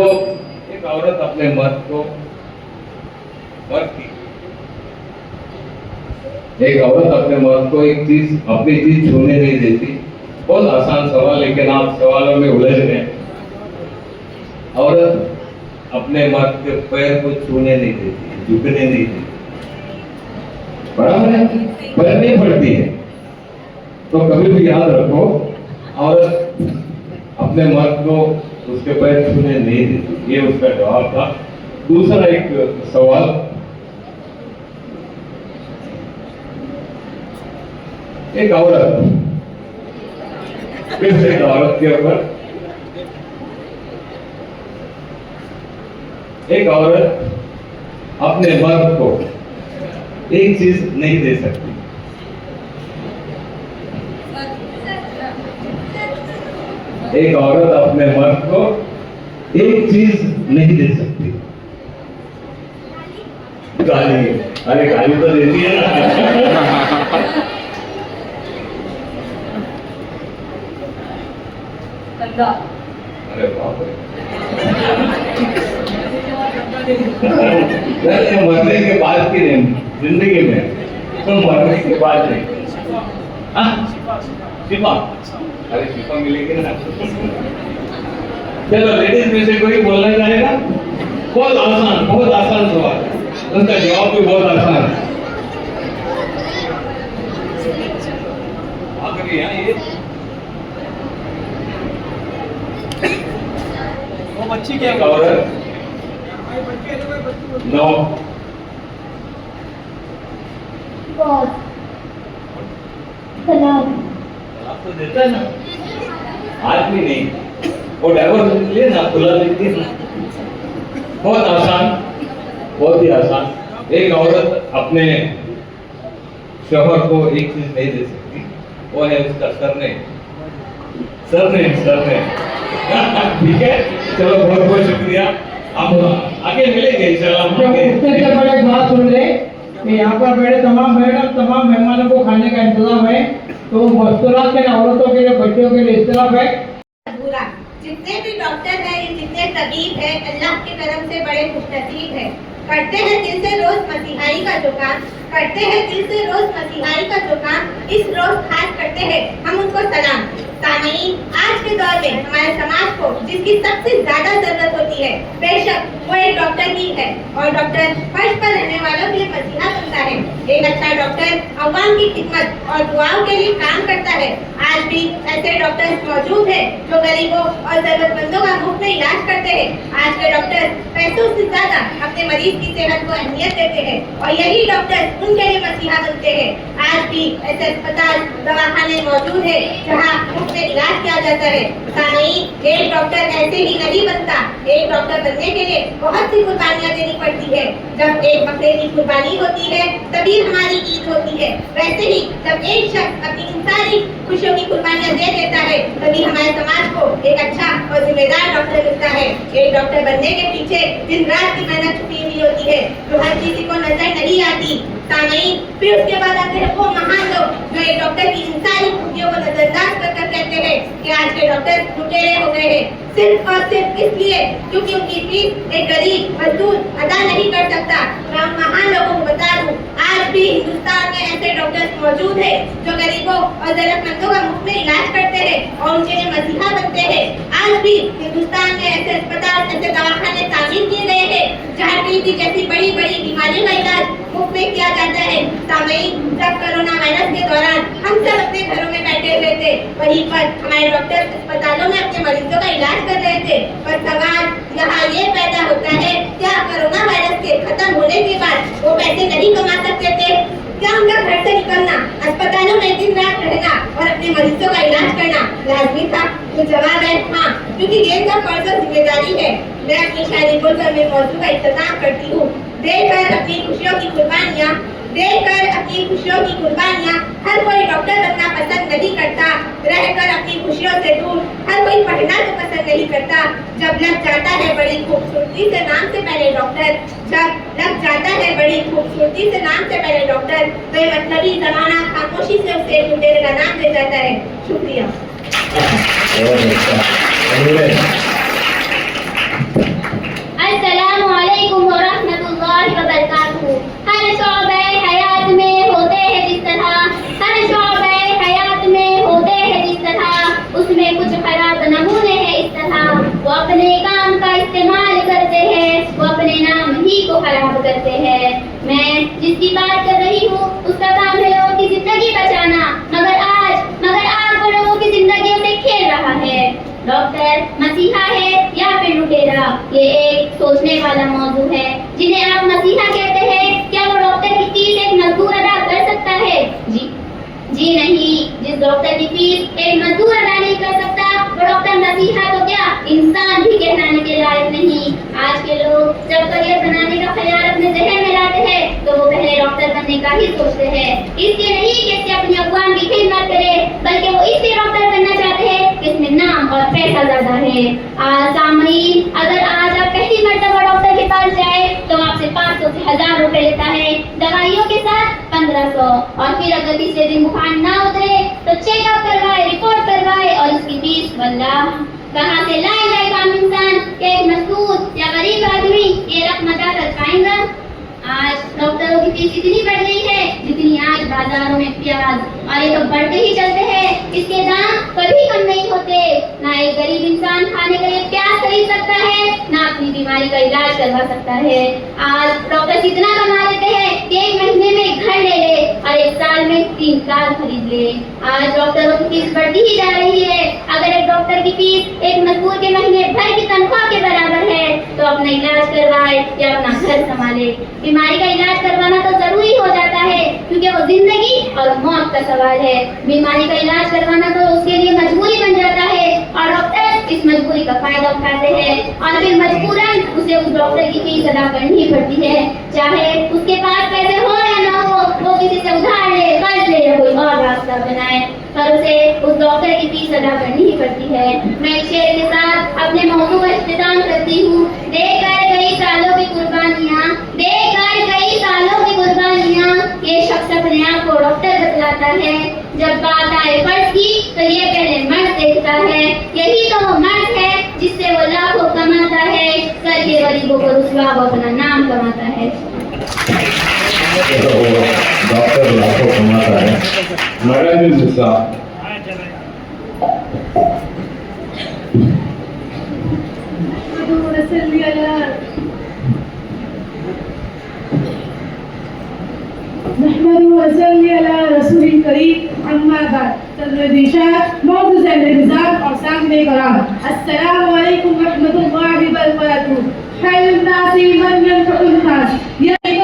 एक औरत अपने मर्द को, एक औरत अपने मर्द को एक चीज, अपनी चीज छूने नहीं देती। बहुत आसान सवाल, लेकिन आप सवालों में उलझ गए। औरत अपने मर्द के पैर को छूने नहीं देती, झुकने नहीं देती, बराबर है, पैरनी पड़ती है। तो कभी भी याद रखो, औरत अपने मर्द को उसके पैर छूने नहीं देती। ये उसका जवाब था। दूसरा एक सवाल, एक औरत, फिर से एक औरत के ऊपर, एक औरत अपने मर्द को एक चीज नहीं दे सकती। एक औरत अपने मर्द को एक चीज नहीं दे सकती। गाली। अरे गाली तो देती है ना। अरे बाप रे। नहीं, मरने के बाद की नहीं, जिंदगी में, तो मरने के बाद नहीं। शिफा, अरे शिफा मिलेगी ना। चलो लेडीज में से कोई बोलना चाहेगा? बहुत आसान सवाल, उसका जवाब भी बहुत आसान है। आखिरी है ये, वो बच्ची क्या औरत, नो, सलाम। आप तो देता है ना, आज भी नहीं, वो डाइवर्स ले ना, खुला देती है। बहुत आसान, बहुत ही आसान। एक औरत अपने शौहर को एक चीज नहीं दे सकती, वो है उसका सरनेम। ठीक है, चलो बहुत बहुत शुक्रिया। हम आगे मिलेंगे इंशाल्लाह। उससे बड़े बात सुन ले कि यहाँ पर बैठे तमाम मेहमानों को खाने का इंतजाम है, तो मस्तूरात के औरतों के लिए, बच्चों के लिए इस तरफ है। जितने भी डॉक्टर हैं, जितने तबीब हैं, अल्लाह की तरफ से बड़े खुशनसीब हैं। करते हैं दिल से रोज मसीहाई का जो काम, करते हैं दिल से रोज मसीहाई का जो काम, इस रोज खास करते हैं हम उनको सलाम। सामईन, आज के दौर में हमारे समाज को जिसकी सबसे ज्यादा जरूरत होती है, बेशक वो एक डॉक्टर ही है, और डॉक्टर फर्श पर रहने वालों के लिए मसीहा बनता है। एक अच्छा डॉक्टर अवाम की खिदमत और दुआओं के लिए काम करता है। आज भी ऐसे डॉक्टर्स मौजूद हैं जो गरीबों और जरूरतमंदों का मुफ्त में इलाज करते हैं। आज के डॉक्टर पैसों से ज्यादा अपने मरीज की सेहत को अहमियत देते हैं, और यही डॉक्टर उनके लिए मसीहा बनते हैं। आज भी ऐसे अस्पताल, दवाखाने मौजूद है जहाँ मुफ्त में इलाज किया जाता है। सामईन, एक डॉक्टर ऐसे ही नहीं बनता, एक डॉक्टर बनने के लिए बहुत सी कुर्बानियाँ देनी पड़ती है। जब एक बकरे की कुर्बानी होती है तभी हमारी ईद होती है। वैसे ही जब एक शख्स अपनी इन सारी खुशियों की कुर्बानियाँ दे देता है तभी हमारे समाज को एक अच्छा और जिम्मेदार डॉक्टर मिलता है। एक डॉक्टर बनने के पीछे दिन रात की मेहनत छुपी हुई होती है जो हर किसी को नजर नहीं आती। सामईन, फिर उसके बाद आते हैं वो महान लोग जो एक डॉक्टर की इन सारी खूबियों को नजरअंदाज कर कहते हैं कि आज के डॉक्टर लुटेरे हो गए हैं, सिर्फ और सिर्फ इसलिए क्योंकि उनकी फीस एक गरीब मजदूर अदा नहीं कर सकता। मैं उन महान लोगों को बता दूं, आज भी हिंदुस्तान में ऐसे डॉक्टर्स मौजूद हैं जो गरीबों और जरूरतमंदों का मुफ्त में इलाज करते हैं और उनके लिए मसीहा बनते हैं। आज भी हिंदुस्तान में ऐसे अस्पताल, ऐसे दवाखाने तामीर किए गए हैं जहाँ टीबी जैसी बड़ी बड़ी बीमारियों का इलाज मुफ्त में किया जाता है। सामईन, जब कोरोना वायरस के दौरान हम सब अपने घरों में बैठे हुए थे, वहीं पर हमारे डॉक्टर अस्पतालों में अपने मरीजों का इलाज कर रहे थे। पर सवाल यहाँ ये पैदा होता है, क्या कोरोना वायरस के खत्म होने के बाद वो पैसे नहीं कमा सकते थे? क्या हम लोग घर से निकलना, अस्पतालों में दिन रात रहना और अपने मरीजों का इलाज करना लाजमी था? तो जवाब है हाँ, क्योंकि ये सब फर्ज और जिम्मेदारी है। मैं अपनी शायरी बोलकर में मौजूद का इख्तिताम करती हूँ। देकर अपनी खुशियों की कुर्बानियाँ, देकर अपनी खुशियों की कुर्बानियाँ हर कोई डॉक्टर बनना पसंद नहीं रहकर अपनी खुशियों से दूर हर कोई पढ़ना तो पसंद नहीं करता। जब लग जाता है बड़ी खूबसूरती से नाम से पहले डॉक्टर, जब लग जाता है बड़ी खूबसूरती से नाम से पहले डॉक्टर, तो मतलबी जमाना खामोशी से उसे एक लुटेरे का नाम दे जाता है। शुक्रिया। अस्सलामु अलैकुम व रहमतुल्लाहि व बरकातुहू। हर शौबे हयात में होते हैं जिस तरह, हर शौबे हयात में होते हैं जिस तरह, उसमें कुछ खराब नमूने हैं इस तरह। वो अपने काम का इस्तेमाल करते हैं, वो अपने नाम ही को खराब करते हैं। मैं जिसकी बात कर रही हूँ उसका काम है लोगों की जिंदगी बचाना, मगर आज वो लोगों की जिंदगियों से खेल रहा है। डॉक्टर मसीहा है या फिर लुटेरा, ये एक सोचने वाला मौजू है। जिन्हें आप मसीहा कहते हैं, क्या वो डॉक्टर की फीस एक मजदूर अदा कर सकता है? जी नहीं। जिस डॉक्टर की फीस एक मजदूर अदा नहीं कर सकता, वो डॉक्टर मसीहा तो क्या इंसान भी कहलाने के लायक नहीं। आज के लोग जब करियर बनाने का ख्याल अपने जहन में लाते हैं, तो वो पहले डॉक्टर बनने का ही सोचते हैं। इसलिए नहीं कि इससे अपनी अवाम की खिदमत करे, बल्कि वो इसलिए डॉक्टर बनना चाहते हैं कि इसमें नाम और पैसा ज्यादा है। सामईन, अगर आज आप पहली मर्तबा डॉक्टर के पास जाए तो आपसे 500 से 1000 रुपए लेता है, दवाइयों के साथ 1500, और फिर अगर तीसरे दिन बुखार ना उतरे तो चेकअप करवाए, रिपोर्ट करवाए, और इसकी फीस वल्लाह कहाँ से लाए जाए काम इंसान, एक मजदूर या गरीब आदमी ये रकम अदा कर पाएगा? आज डॉक्टरों की फीस इतनी बढ़ गई है जितनी आज बाजारों में प्याज, और ये तो बढ़ते ही चलते हैं। इसके दाम कभी कम नहीं होते। ना एक गरीब इंसान खाने के लिए प्याज खरीद सकता है, ना अपनी बीमारी का इलाज करवा सकता है। आज डॉक्टर इतना कमा लेते हैं कि एक महीने में घर ले ले और एक साल में 3 कार खरीद ले। आज डॉक्टरों की फीस बढ़ती ही जा रही है। अगर एक डॉक्टर की फीस एक मजदूर के महीने भर की तनख्वाह के बराबर है, तो अपना इलाज करवाए या अपना घर संभाले। बीमारी का इलाज करवाना तो जरूरी हो जाता है, क्योंकि वो जिंदगी और मौत का सवाल है। बीमारी का इलाज करवाना तो उसके लिए मजबूरी बन जाता है, और डॉक्टर इस मजबूरी का फायदा उठाते हैं, और फिर मजबूरन उसे उस डॉक्टर की फीस अदा करनी पड़ती है। चाहे उसके पास पैसे हो या ना हो, वो किसी से उधार ले, कर्ज ले या कोई और रास्ता बनाए, पर उसे उस डॉक्टर की फीस अदा करनी ही पड़ती है। मैं इस शेर के साथ अपने मौजू का इख्तिताम करती हूँ। देकर कई सालों की कुर्बानियाँ, ये शख्स अपने आप को डॉक्टर बतलाता है। जब बात आए फर्ज की तो ये पहले मर्द देखता है। यही तो वो मर्द है जिससे वो लाखों कमाता है, सर के गरीबों को रुसवा वो अपना नाम कमाता है। डॉक्टर लाखों कमाता है।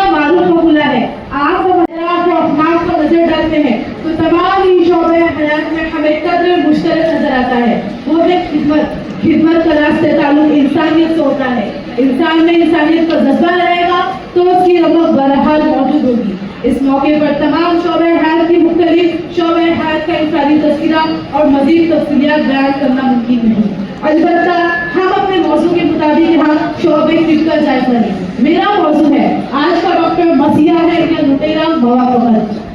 मालूम मकुला है। आप नजर डालते हैं तो तमाम ही शोबे हयात में हमें कद्र मुश्तरक नजर आता है। वो है खिदमत का रास्ते ताल्लुक इंसानियत से होता है। इंसान में इंसानियत का जज्बा रहेगा तो उसकी रमक बहरहाल मौजूद होगी। इस मौके पर तमाम शोबे हयात की मुख्तलिफ शोबे हयात का इंसानी तस्करा और मजीद तफसीलियात बयान करना मुमकिन नहीं। अलबत्ता हम अपने मौजू के मुताबिक यहाँ शोबे का जायजा लें। मेरा मौजू है आज का डॉक्टर मसीहा है या लुटेरा मवाक़त।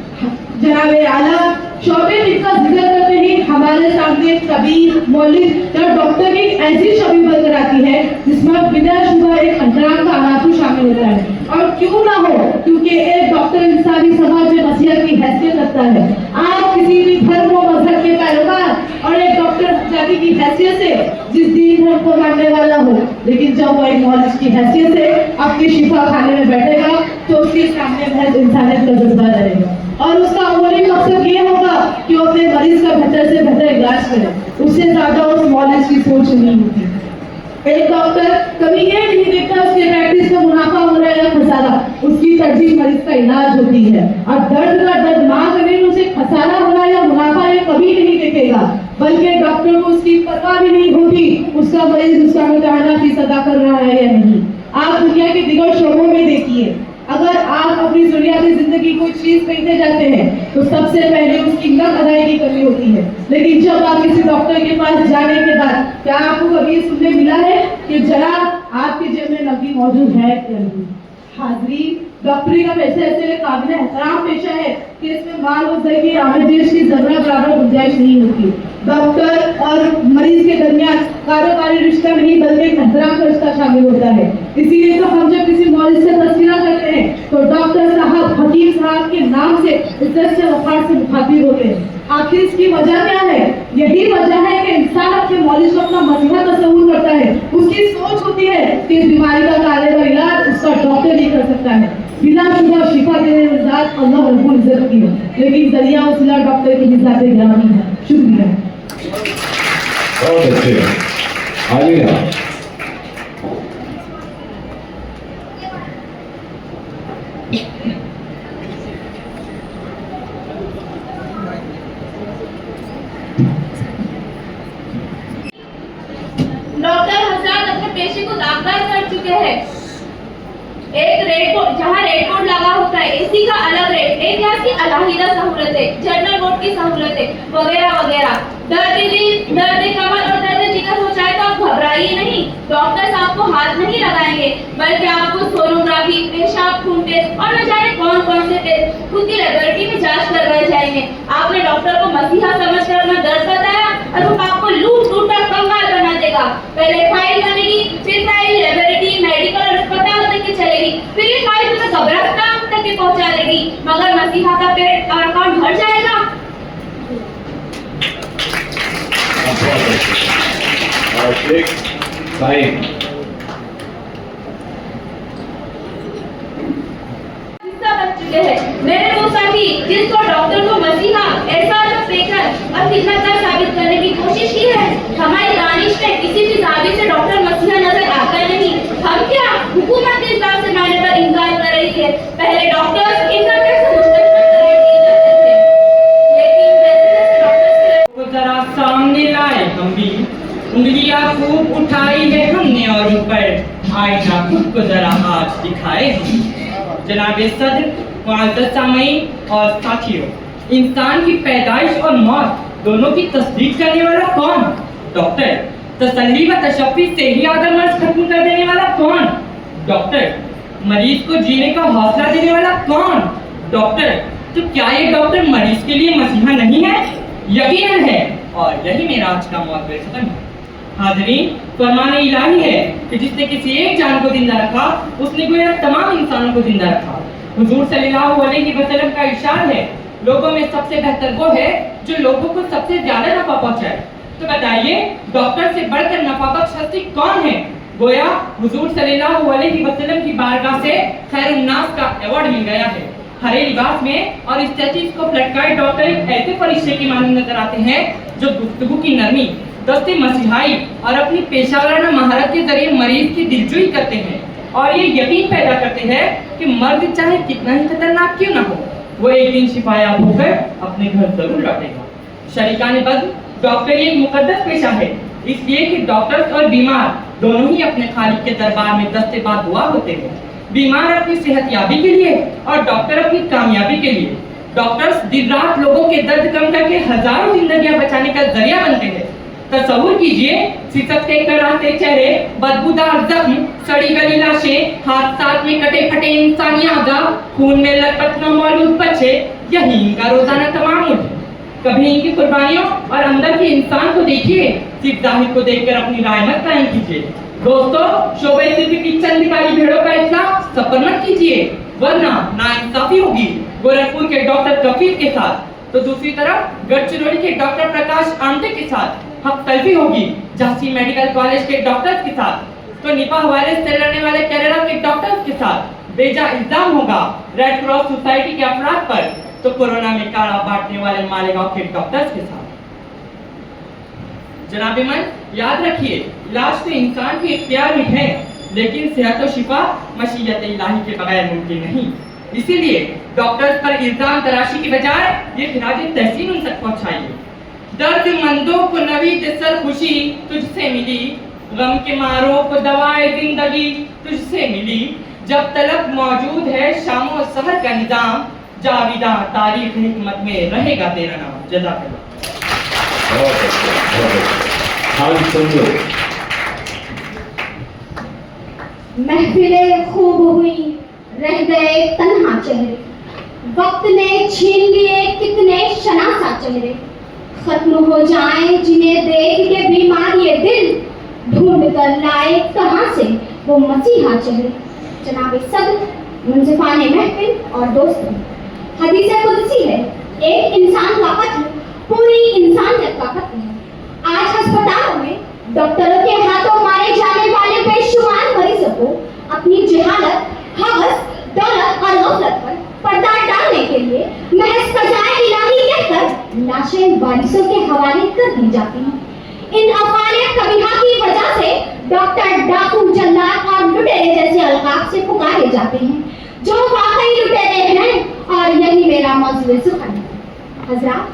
जनाब आला शोबे का जिक्र करते ही हमारे सामने तबीब, मौलिद या डॉक्टर की ऐसी छवि बनकर आती है जिसमें बिना शुबा एक अंतराम का आनासु शामिल होता है। और क्यों ना हो, क्योंकि एक डॉक्टर इंसानी समाज में मसीहा की हैसियत रखता है। आप किसी भी धर्म व मजहब के पैरोकार और एक डॉक्टर जाति की हैसियत से जिस दीन धर्म को मानने वाला हो, लेकिन जब वो एक मौलिद की हैसियत से अपनी शिफा खाने में बैठेगा तो उसके सामने महज इंसानियत का जज्बा रहेगा, और उसका अव्वली मकसद ये होगा कि वो अपने मरीज का बेहतर से बेहतर इलाज करे। उससे ज्यादा उस मौलिद की सोच नहीं होती। एक डॉक्टर कभी ये नहीं देखता उसके प्रैक्टिस का मुनाफा हो रहा है या खसारा, उसकी तरजीह मरीज का इलाज होती है। और दर्द का दर्द मां करने में उसे खसारा हो रहा है या मुनाफा ये कभी नहीं देखेगा, बल्कि डॉक्टर को उसकी परवाह भी नहीं होती उसका मरीज उसका मुताना फीस अदा कर रहा है या नहीं। आप दुनिया के दिगर शोबों में देखिए, अगर आप अपनी जरूरियाती जिंदगी कोई चीज खरीदने जाते हैं तो सबसे पहले उसकी नकद अदायगी करनी होती है, लेकिन जब आप किसी डॉक्टर के पास जाने के बाद क्या आपको कभी सुनने मिला है कि जनाब आपकी जेब में नकदी मौजूद है या नहीं? हाजरीन, डॉक्टरी का पेशा ऐसे काबिल एहतराम पेशा है कि इसमें माल और दर की आमेजिश की जरूरत बराबर गुंजाइश नहीं होती। डॉक्टर और मरीज के दरमियान कारोबारी रिश्ता नहीं बल्कि एक एहतराम का रिश्ता शामिल होता है। इसीलिए तो हम जब किसी मरीज से तस्वीर करते हैं तो डॉक्टर साहब, हकीम साहब के नाम से इज्जत से वफार से मुखातिब होते हैं। आखिर इसकी वजह क्या है? यही वजह है कि इंसान अपने मौलिक को अपना मसीहा तस्वुर करता है। उसकी सोच होती है कि इस बीमारी का कारगर इलाज उसका डॉक्टर नहीं कर सकता है। बिलाशुबह शिफा देने वाली जात अल्लाह रब्बुल इज्जत की है, लेकिन जरिया उसिला डॉक्टर की जात गिरामी है। शुक्रिया। बहुत अच्छे, आलिया। डॉक्टर हजरात अपने पेशे को दागदार कर चुके हैं। एक रेड कोड, जहाँ रेड कोड लगा होता है, एसी का अलग रेट, एक यहाँ की अलहदा सहूलत है, जनरल वार्ड की सहूलत है, वगैरह वगैरह। दर्द दिल, दर्द कमर और दर्द जिगर हो जाए तो आप घबराइए नहीं। डॉक्टर्स आपको हाथ नहीं लगाएंगे, बल्कि आपको सोनोग्राफी, पेशाब खून टेस्ट और न जाने कौन कौन से टेस्ट खुद की लेबोरेटरी में जांच करवाए जाएंगे। आपने डॉक्टर को मसीहा समझकर अपना दर्द बताया और वो आपको लूट लूट कर कंगाल बना देगा। पहले फाइल बनेगी, फिर फाइल लेबोरेटरी, मेडिकल और अस्पताल तक के चलेगी, फिर ये फाइल तुम्हें कब्रिस्तान तक के पहुंचा देगी, मगर मसीहा का पेट और अकाउंट भर जाएगा। साइन बन चुके हैं। मेरे वो साथी जिसको डॉक्टर को मसीहा, एहसान पेकर और खिदमतगार साबित करने की कोशिश की है, हमारी दानिश में किसी भी जावी से डॉक्टर मसीहा नजर आता नहीं। हम क्या हुकूमत के हिसाब से मानने पर इनकार कर रही है। पहले डॉक्टर्स इनकम टैक्स से मुस्तकबिल करार दिए जाते थे, लेकिन जैसे डॉक्टर्स को जरा सामने लाए हम भी, उंगलियां खूब उठाई है हमने और ऊपर आईना खुद को जरा आज दिखाए हम। जनाबे सदर, मुअज़्ज़ज़ सामईन और साथियों, इंसान की पैदाइश और मौत दोनों की तस्दीक करने वाला कौन? डॉक्टर। तसल्ली व तशफ़्फ़ी से ही आदम मर्ज़ खत्म कर देने वाला कौन? डॉक्टर। मरीज को जीने का हौसला देने वाला कौन? डॉक्टर। तो क्या ये डॉक्टर मरीज के लिए मसीहा नहीं है? यकीनन है, और यही मेरा आज का मौज़ू ख़त्म है। हाज़रीन, फरमान इलाही है कि जिसने किसी एक जान को जिंदा रखा, उसने गोया तमाम इंसानों को जिंदा रखा। हुजूर सल्लल्लाहु अलैहि वसल्लम का इरशाद है, लोगों में सबसे बेहतर वो है जो लोगों को सबसे ज्यादा नफा पहुंचाए। तो बताइए, डॉक्टर से बढ़कर नफाबख्श हस्ती कौन है? गोया हुजूर सल्लल्लाहु अलैहि वसल्लम की बारगाह से खैरुन्नास का अवार्ड मिल गया है। हरे लिबास में और स्टैचूज को लटकाए डॉक्टर एक ऐसे फरिश्ते की मानंद नजर आते हैं जो गुफ्तगू की नरमी, दस्ते मसीहाई और अपनी पेशावराना महारत के जरिए मरीज की दिलजोई करते हैं और ये यकीन पैदा करते हैं कि मर्द चाहे कितना ही खतरनाक क्यों ना हो, वो एक दिन शिफायाब होकर अपने घर जरूर लौटेगा। शरीकान बद, डॉक्टर एक मुकद्दस पेशा है, इसलिए कि डॉक्टर्स और बीमार दोनों ही अपने खालिक के दरबार में दस्ते बाद दुआ होते हैं। बीमार अपनी सेहतयाबी के लिए और डॉक्टर अपनी कामयाबी के लिए। डॉक्टर्स दिन रात लोगों के दर्द कम करके हजारों जिंदगियां बचाने का जरिया बनते हैं। तस्वुर कीजिए, सिसकते कराहते चेहरे, बदबूदार जख्म, सड़ी गली लाशें, हादसात में कटे फटे इंसानी आज़ा, खून में लथपथ मौलूद बच्चे, यही इनका रोजाना तमामुल है। कभी इनकी कुर्बानियों और अंदर के इंसान को देखिए, सिर्फ जाहिर को देखकर अपनी राय मत कायम कीजिए। दोस्तों, शोबे सिर्फ की चंद दिवाली भेड़ों का इत्लाक सफर मत कीजिए, वरना नाइंसाफी होगी गोरखपुर के डॉक्टर कफील के साथ, तो दूसरी तरफ गढ़चिरौली के डॉक्टर प्रकाश आमटे के साथ हक तलफी होगी झांसी मेडिकल कॉलेज के डॉक्टर्स के साथ, तो निपा वायरस से लड़ने वाले केरला के डॉक्टर्स के साथ बेजा इल्जाम होगा रेड क्रॉस सोसाइटी के अफराद पर, तो कोरोना में काढ़ा बांटने वाले मालेगांव के डॉक्टर्स के साथ। जनाब मन, याद रखिए, इलाज तो इंसान के इख्तियार में है, लेकिन सेहत और शिफा मशीयत इलाही के बगैर मुमकिन नहीं। इसीलिए डॉक्टर्स पर इल्जाम तराशी की बजाय ये खिराज तहसीन उन तक पहुंचाइए। दर्द मंदों को नवीद सर खुशी तुझसे मिली, गम के मारों को दवाए जिंदगी तुझसे मिली, जब तलब मौजूद है शामो सहर का निजाम, जाविदा तारीख हिकमत में रहेगा तेरा नाम। जज़ाकल्लाह। बहुत अच्छा, बहुत अच्छा। हाँ, सुन लो। महफिलें खूब हुई, रह गए तन्हा चेहरे, वक्त ने छीन लिए कितने शनासा चेहरे, खत्म हो जाएं जिन्हें देख के बीमार ये दिल, ढूंढ कर लाए कहाँ से वो मसीहा चेहरे। जनाब सदर, मुंसिफाने महफिल और दोस्तों, हदीस कुदसी है, एक इंसान का कत्ल पूरी इंसानियत का कत्ल है। आज अस्पतालों में डॉक्टरों के हाथों मारे जाने वाले बेशुमार मरीजों को अपनी जहालत, हवस, दौलत और गफलत पर पर्दा डालने के लिए महज सजाए इलाही कहकर लाशें वारिसों के हवाले कर दी जाती हैं। इन अफाले कबीहा की वजह से डॉक्टर डाकू, जल्लाद और लुटेरे जैसे अलकाब से पुकारे जाते हैं, जो वाकई लुटेरे हैं। और यही मेरा मौजूद सुखन है। हजरात,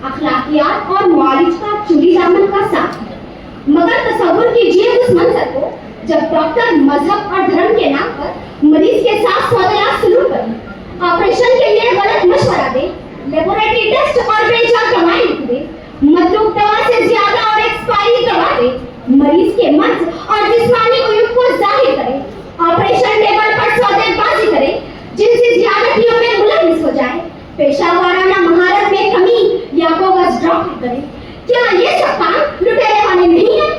अखलाकियात और मुआलिज का चूड़ी दामन का साथ है, मगर तसव्वुर कीजिए उस मंजर को जब डॉक्टर मजहब और धर्म के नाम पर मरीज के साथ सौदेला सुलूक करें, ऑपरेशन के लिए गलत मशवरा दे, लेबोरेटरी टेस्ट और बेजा दवाएं लिख दे, मतलूब दवा से ज्यादा और एक्सपायरी दवा दे, मरीज के मर्ज और जिस्मानी उयूब को जाहिर करे, ऑपरेशन टेबल पर सौदेबाजी करे, जिनसे ज्यादतियों में मुलविस हो जाए, पेशावराना महारत में कमी या बोगस डॉक्टर करे। क्या ये सब काम लुटेरे वाले नहीं है?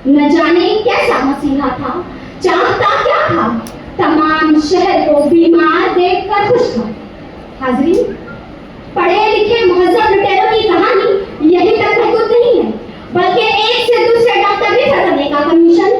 न जाने कैसा मसीहा था, चाहता क्या था, तमाम शहर को बीमार देखकर खुश था। हाज़रीन, पढ़े लिखे महज़ब लुटेरों की कहानी यही तक महदूद नहीं है, बल्कि एक से दूसरे डॉक्टर रेफर करने का कमीशन,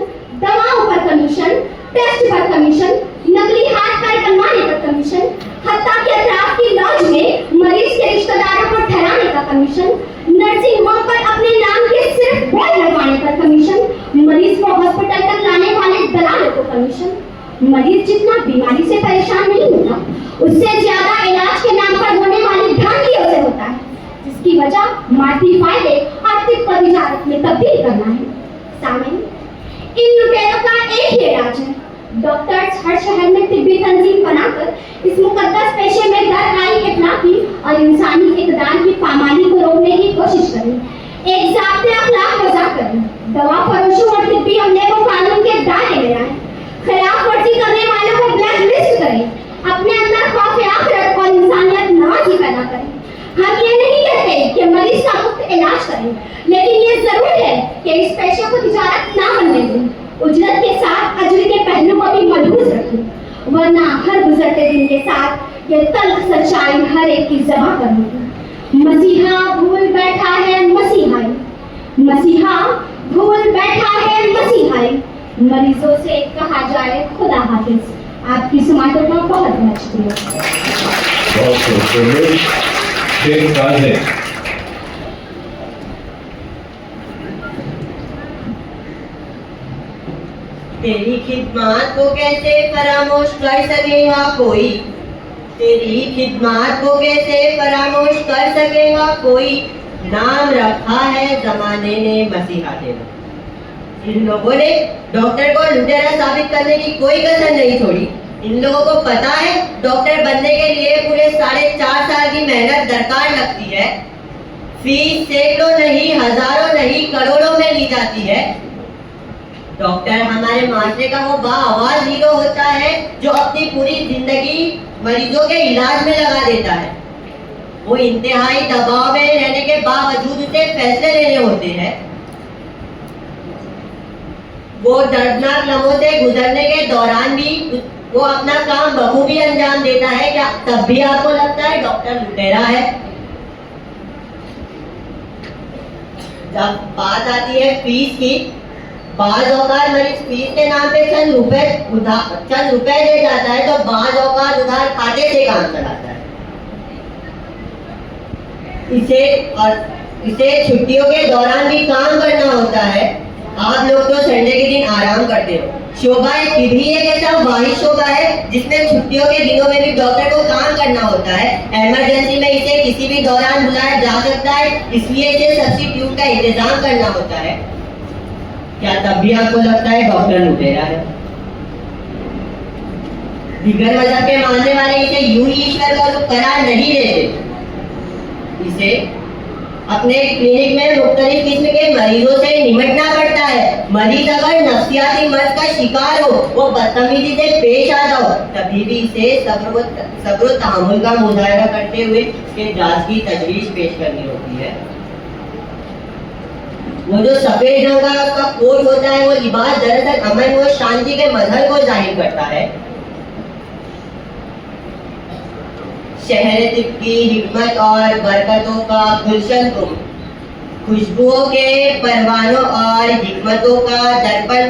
दवाओं पर कमीशन, टेस्ट पर कमीशन, नकली हाथ पैर बनवाने पर कमीशन, हत्ता के अतराफ की लॉज में मरीज के रिश्तेदारों को ठहराने का कमीशन, नर्सिंग होम पर अपने नाम के सिर्फ बोर्ड लगवाने पर कमीशन, मरीज को हॉस्पिटल तक लाने वाले दलालों को कमीशन। मरीज जितना बीमारी से परेशान नहीं होता, उससे ज्यादा इलाज के नाम पर होने वाली धांधलियों से होता है, जिसकी वजह मादी फायदे और तिब्बत तिजारत में तब्दील करना है। सामने इन लुटेरों का एक ही इलाज है, डॉक्टर्स हर शहर में तिब्बी तंजीम बनाकर इस मुकद्दस पेशे में दरआई इखलाकी और इंसानी इक़दार की पामाली को रोकने की कोशिश करें, एक ज़ाब्ते अखलाक वज़ा करें, दवा फरोशों और तिब्बी अमले को कानून के दायरे में लाएं, खिलाफ वर्जी करने वालों को ब्लैक लिस्ट करें, अपने अंदर खौफ आखिरत और इंसानियत नवाज़ी पैदा करें। हम ये नहीं कहते कि मरीज का मुफ्त इलाज करें, लेकिन ये जरूर है कि इस पेशे को तिजारत ना बनने दें, उजरत के साथ अजर के पहलू को भी मलहूज रखें, वरना हर गुजरते दिन के साथ ये तल्ख सच्चाई हर एक की ज़बां पर होगी। मसीहा भूल बैठा है मसीहाई, मसीहा भूल बैठा है मसीहाई, मरीजों से कहा जाए खुदा हाफिज। आपकी समातों का बहुत बहुत शुक्रिया। शेख साहब तेरी खिदमत को कैसे फरामोश कर सकेगा कोई, तेरी खिदमत को कैसे फरामोश कर सकेगा कोई, नाम रखा है जमाने ने मसीहा तेरा। इन लोगों ने डॉक्टर को लुटेरा साबित करने की कोई कसर नहीं छोड़ी। इन लोगों को पता है डॉक्टर बनने के लिए पूरे 4.5 साल की मेहनत दरकार लगती है, फीस सैकड़ों नहीं हजारों नहीं करोड़ों में ली जाती है। डॉक्टर हमारे माशरे का वो बाआवाज हीरो होता है जो अपनी पूरी जिंदगी मरीजों के इलाज में लगा देता है। वो इंतहाई दबाव में रहने के बावजूद उसे फैसले लेने होते हैं। वो दर्दनाक लम्हों से गुजरने के दौरान भी वो अपना काम बखूबी अंजाम देता है। क्या तब भी आपको लगता है डॉक्टर लुटेरा है? जब बात आती है फीस की, बाज़ औक़ात मरीज फीस के नाम पे चंद रुपए दे जाता है, तो बाज़ औक़ात उधार खाते से काम चलाता है। इसे छुट्टियों के दौरान भी काम करना होता है। आप लोग तो संडे के दिन आराम करते हो। शोभा भी एक ऐसा वाहिद शोभा है जिसमें छुट्टियों के दिनों में भी डॉक्टर को काम करना होता है। इमरजेंसी में इसे किसी भी दौरान बुलाया जा सकता है, इसलिए इसे सब्स्टिट्यूट का इंतजाम करना होता है। क्या तब भी आपको लगता है डॉक्टर लुटेरा है? दिगर मजहब के मानने वाले इसे यूं ही ईश्वर का रूप करार नहीं देते। इसे अपने क्लिनिक में मुख्तलिफ किस्म के मरीजों से निपटना पड़ता है। मरीज अगर नफ्सियाती मर्ज का शिकार हो, वो बदतमीजी से पेश आता हो, तभी भी इसे सब्र तहम्मुल का मुजाहरा करते हुए इसके जांच की तजवीज़ पेश करनी होती है। वो जो सफेद रंग का उसका कोट होता है, वो लिबास दरअसल अमन व शांति के मजहर को जाहिर करता है। शहर तिब की हिकमत और बरकतों का गुलशन तुम, खुशबुओं के परवानों और हिकमतों का दर्पण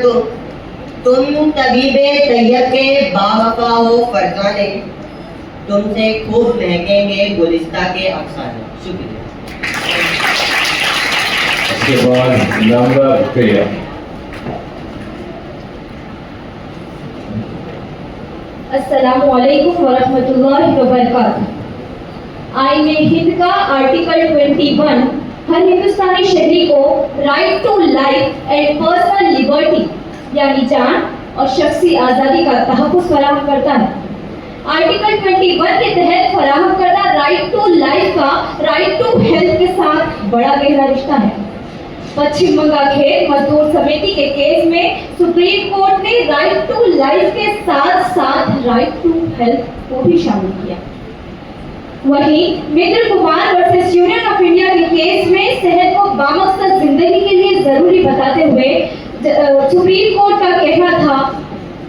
तुम तबीबे तैयब के बावफा हो फरजाने, तुमसे खूब महकेंगे गुलिस्ता के अफसाने। शुक्रिया। उसके बाद नंबर रुपया। अस्सलामुअलैकुम वरहमतुल्लाहि वबरकातुहू। आईन हिंद का आर्टिकल 21 हर हिंदुस्तानी शहरी को right to life and personal liberty यानी जान और शख्सी आज़ादी का तहफ़्फ़ुज़ फराहम करता है। आर्टिकल 21 के तहत फराहम करदा राइट टू लाइफ का राइट टू हेल्थ के साथ बड़ा गहरा रिश्ता है। पश्चिम बंगाल खेत मजदूर समिति के केस में सुप्रीम कोर्ट ने राइट टू लाइफ के साथ साथ राइट टू हेल्थ को भी शामिल किया। वहीं Mitra Kumar versus union of India के केस में सेहत को बामकसद जिंदगी के लिए जरूरी बताते हुए सुप्रीम कोर्ट का कहना था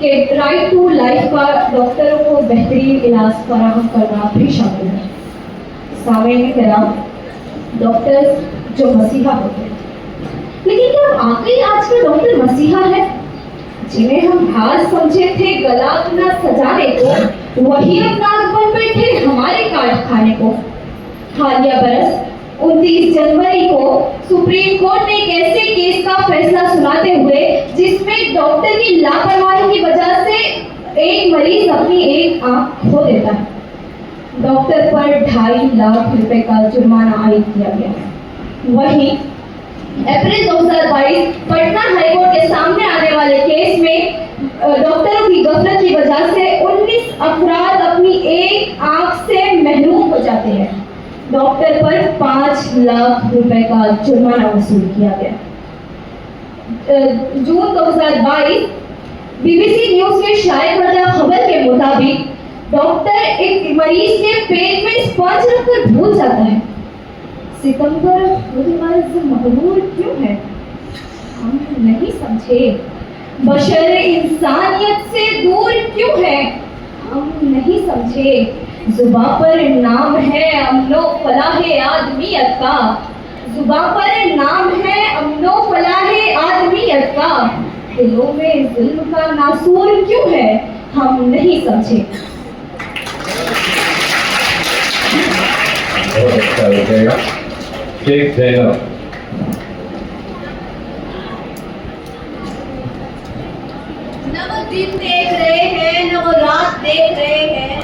कि राइट टू लाइफ का डॉक्टरों को बेहतरीन इलाज फराहम करना भी शामिल है। सामने कराम, डॉक्टर्स जो मसीहा होते हैं, लेकिन क्या वाकई आज का डॉक्टर मसीहा है? जिन्हें हम हार समझे थे गला अपना सजाने को, वही अब नाक बन बैठे हमारे कार्ड खाने को। हालिया बरस 29 जनवरी को सुप्रीम कोर्ट ने एक ऐसे केस का फैसला सुनाते हुए जिसमें डॉक्टर की लापरवाही की वजह से एक मरीज अपनी एक आंख खो देता है, डॉक्टर पर 2.5 लाख रुपए का जुर्माना आयद किया गया। वहीं अप्रैल 2022 पटना हाईकोर्ट के सामने आने वाले केस में डॉक्टरों की गफलत की वजह से 19 अफराद अपनी एक आंख से महरूम हो जाते हैं। डॉक्टर पर 5 लाख रुपए का जुर्माना वसूल किया गया। जून 2022 बीबीसी न्यूज के शाये करदा खबर के मुताबिक डॉक्टर एक मरीज के पेट में स्पंज रखकर भूल जाता है। सितंबर मर्ज मकबूल क्यों है? हम नहीं समझे। बशर इंसानियत से दूर क्यों है? हम नहीं समझे। जुबां पर नाम है अमनो फलाहे आदमियत का, जुबां पर नाम है अमनो फलाहे आदमियत का, दिलों में जुल्म का नासूर क्यों है? हम नहीं समझे। बहुत अच्छा लगेगा। शेख ज़ैनब। न वो दिन देख रहे हैं, न वो रात देख रहे हैं,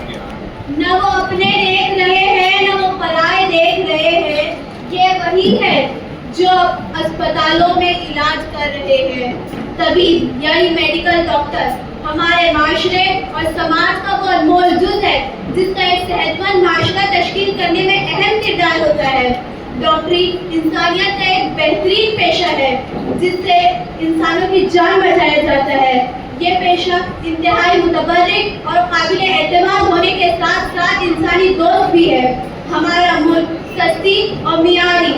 न वो अपने देख रहे हैं, न वो पराए देख रहे हैं। ये वही है जो अस्पतालों में इलाज कर रहे हैं। तबीब यानी मेडिकल डॉक्टर हमारे माशरे और समाज का वो अनमोल जुज़ है जिसका एक सेहतमंद माशरा तश्कील करने में अहम किरदार होता है। डॉक्टरी इंसानियत का एक बेहतरीन पेशा है जिससे इंसानों की जान बचाया जाता है। ये पेशा इंतहाई मुतबर्रिक और काबिल एतमाद होने के साथ साथ इंसानी दोस्त भी है। हमारा मुल्क सस्ती और मियारी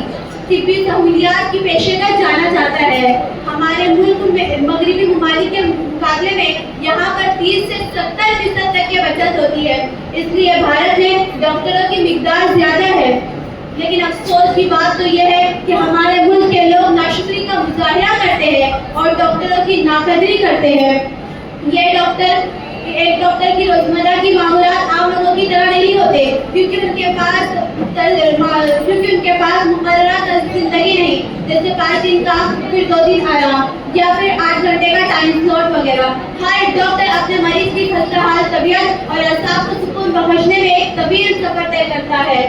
तिब्बी सहूलियात की पेशेवर जाना जाता है। हमारे मुल्क में मगरबी ममालिक के मुकाबले में यहाँ पर 30 से 70% तक की बचत होती है। इसलिए भारत में डॉक्टरों की मिकदार ज़्यादा है। लेकिन अफसोस की बात तो यह है कि हमारे मुल्क के लोग नाशुक्री का मुजाहरा करते हैं और डॉक्टरों की नाकदरी करते हैं। एक डॉक्टर की रोजमर्रा की मामूलात आम लोगों की तरह नहीं होते क्योंकि उनके पास मुकर्रर जिंदगी नहीं, जैसे 5 दिन का फिर 2 दिन आराम या फिर 8 घंटे का टाइम स्लॉट वगैरह। हर डॉक्टर अपने मरीज की खस्ताहाल तबीयत और असाब को सुकून बख्शने में एक तवील सफर तय करता है।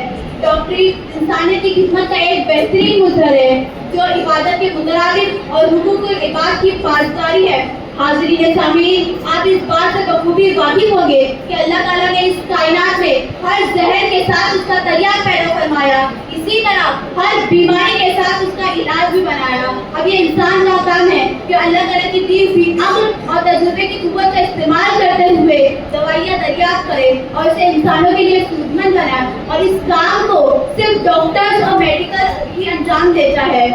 डॉक्टरी इंसानियत की खिदमत का एक बेहतरीन मुजहर है जो इबादत के मुतरादिफ और हुकूकुल इबाद की पासदारी है। हाज़रीन सामीन, आप इस बात से बखूबी वाकिफ होंगे कि अल्लाह ताला ने इस कायनात में हर जहर के साथ उसका तरियाक पैदा फरमाया, इसी तरह हर बीमारी के साथ उसका इलाज भी बनाया। अब ये इंसान का काम है कि अल्लाह ताला की दी हुई अक्ल और तजुर्बे की कुव्वत का इस्तेमाल करते हुए दवाइयाँ दरियाफ्त करे और इसे इंसानों के लिए सूझमंद बनाए, और इस काम को सिर्फ डॉक्टर्स और मेडिकल ही अंजाम देता है।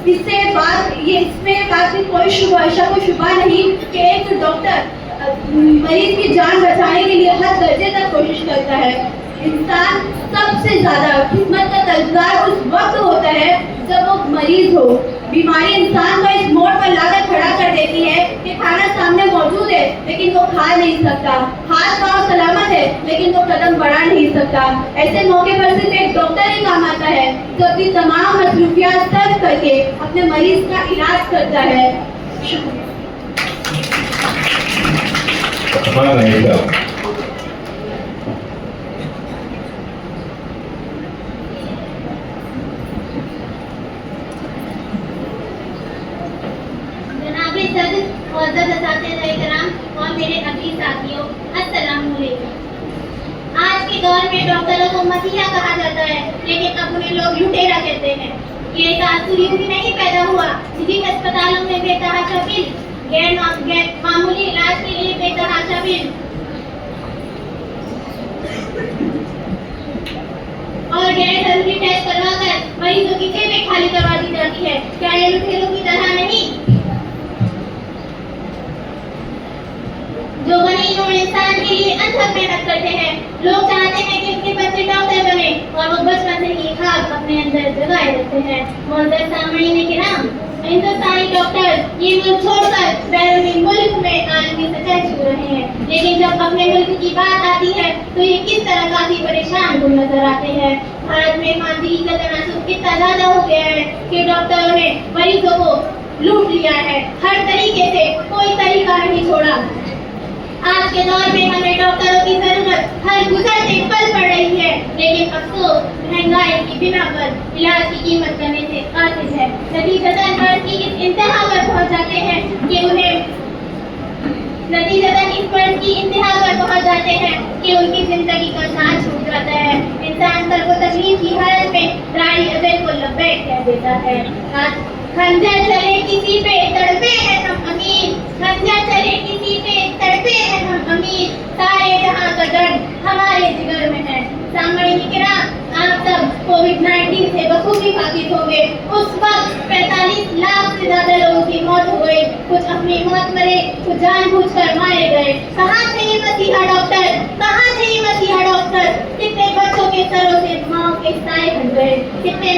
इसमें बात की कोई शुबा नहीं कि एक डॉक्टर मरीज की जान बचाने के लिए हर दर्जे तक कोशिश करता है। इंसान सबसे ज्यादा खिदमत का तलबगार उस वक्त होता है जब वो मरीज हो। बीमारी इंसान को इस मोड़ पर लाकर खड़ा कर देती है कि खाना सामने मौजूद है लेकिन वो खा नहीं सकता, हाथ पाँव सलामत है लेकिन वो कदम बढ़ा नहीं सकता। ऐसे मौके पर सिर्फ एक डॉक्टर ही काम आता है जो अपनी तमाम मसरूफियात तर्क करके अपने मरीज का इलाज करता है। और मेरे अजीज साथियों, अस्सलाम वालेकुम। आज के दौर में डॉक्टरों को मसीहा कहा जाता है, लेकिन अब उन्हें लोग लुटेरा कहते हैं। ये तासुर यूं ही नहीं पैदा हुआ। जिन अस्पतालों में बेतहाशा बिल, गैर मामूली इलाज के लिए बेतहाशा बिल और गैर जरूरी टेस्ट करवाकर मरीजों की जेबें खाली करवा दी जाती है। क्या ये लुटेरों की तरह नहीं? जो गरीब और इंसान के लिए अथक मेहनत करते हैं। लोग चाहते हैं कि उनके बच्चे डॉक्टर बने और वो बचपन से ही ख्वाब अपने अंदर जगाए रखते हैं। मोहतरम सामईन किराम, हिंदुस्तानी डॉक्टर ये मुल्क छोड़कर बैरूनी मुल्क में आलमी सतह छू रहे हैं, लेकिन जब अपने मुल्क की बात आती है तो ये किस तरह काफी परेशान गुम नजर आते हैं। भारत में मानदेय का तनासुब इतना ज्यादा हो गया है कि डॉक्टरों ने मरीजों को लूट लिया है। हर तरीके से कोई तरीका नहीं छोड़ा। आज के दौर में हमें डॉक्टरों की जरूरत हर गुजरते पल पड़ रही है, लेकिन अफसोस महंगाई की बिना पर इलाज की कीमत करने से आजिज है। नतीजतन मर्ज की इस इंतहा पर पहुंच जाते हैं कि उनकी जिंदगी का साथ छूट जाता है। इंसान सर को तकलीफ की हालत में रानी अजय को लबैक कह देता है। खंजर चले किसी पे तड़पे हैं हम अमीर, खंजर चले किसी पे तड़पे हैं हम अमीर, सारे जहां का दर्द हमारे जिगर में है। सामईन किराम, आप सब कोविड-19 से बखूबी वाकिफ होंगे। उस वक्त 45 लाख से ज्यादा लोगों की मौत हो गई। कुछ अपनी मौत मरे, कुछ जानबूझकर मारे गए। कहाँ थे ये मसीहा डॉक्टर? कहाँ थे ये मसीहा डॉक्टर? कितने बच्चों के सरों से माँ के साए हट गए, कितने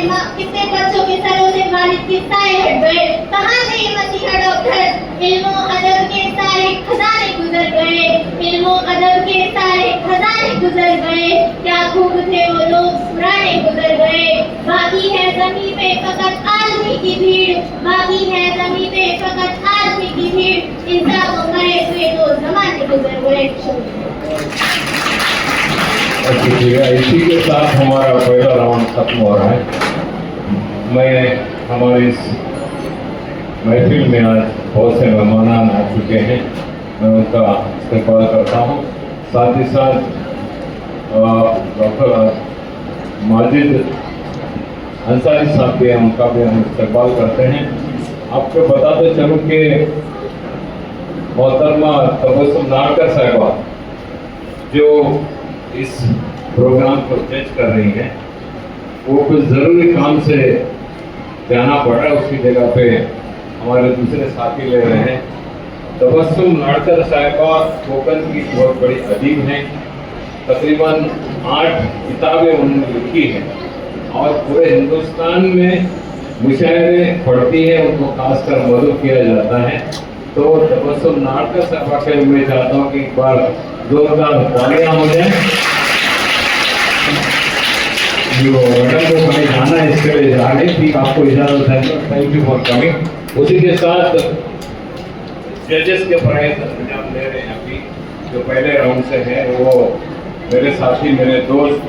बच्चों के सरों से वालिद के साए हट गए। कहाँ थे ये मसीहा डॉक्टर? इल्मो अदब के सारे खजाने गुजर गए, इल्मो अदब के सारे खजाने गुजर गए। क्या खूब थे वो लोग पुराने गुजर गए। बाकी है ज़मीं पे फकत आदमी की भीड़, बाकी है ज़मीं पे फकत आदमी की भीड़। इंसा को मरे हुए तो ज़माने गुजर गए। इसी के साथ हमारा पहला राउंड खत्म हो रहा है। मैं हमारी इस महफिल में आज बहुत से मेहमान आ चुके हैं, मैं उनका इस्तेमाल करता हूँ। साथ ही साथ डॉक्टर माजिद अंसारी साहब भी हैं, उनका भी हम इस्तेमाल करते हैं। आपको बताते चलूँ कि मोहतरमा तबस्सुम नारकर साहिबा जो इस प्रोग्राम को जज कर रही हैं, वो कुछ ज़रूरी काम से जाना पड़ रहा है, उसकी जगह पे हमारे दूसरे साथी ले रहे हैं। तबस्सुम नारकर साहिबा कोकन की बहुत बड़ी अदीब हैं। तकरीबन 8 किताबें उन्होंने लिखी हैं और पूरे हिंदुस्तान में मुशायरे पढ़ती है, उनको खासकर मदद किया जाता है। तो तबस्सुम नारकर साहिबा के मैं चाहता हूँ कि एक बार जोरदार तालियां हो जाए। जो मैडम को कहीं जाना है इसके लिए जा रही थी, आपको इजाजत है। Thank you for coming. उसी के साथ जजेस के प्राइज अंजाम दे रहे हैं अभी जो पहले राउंड से है, वो मेरे साथी मेरे दोस्त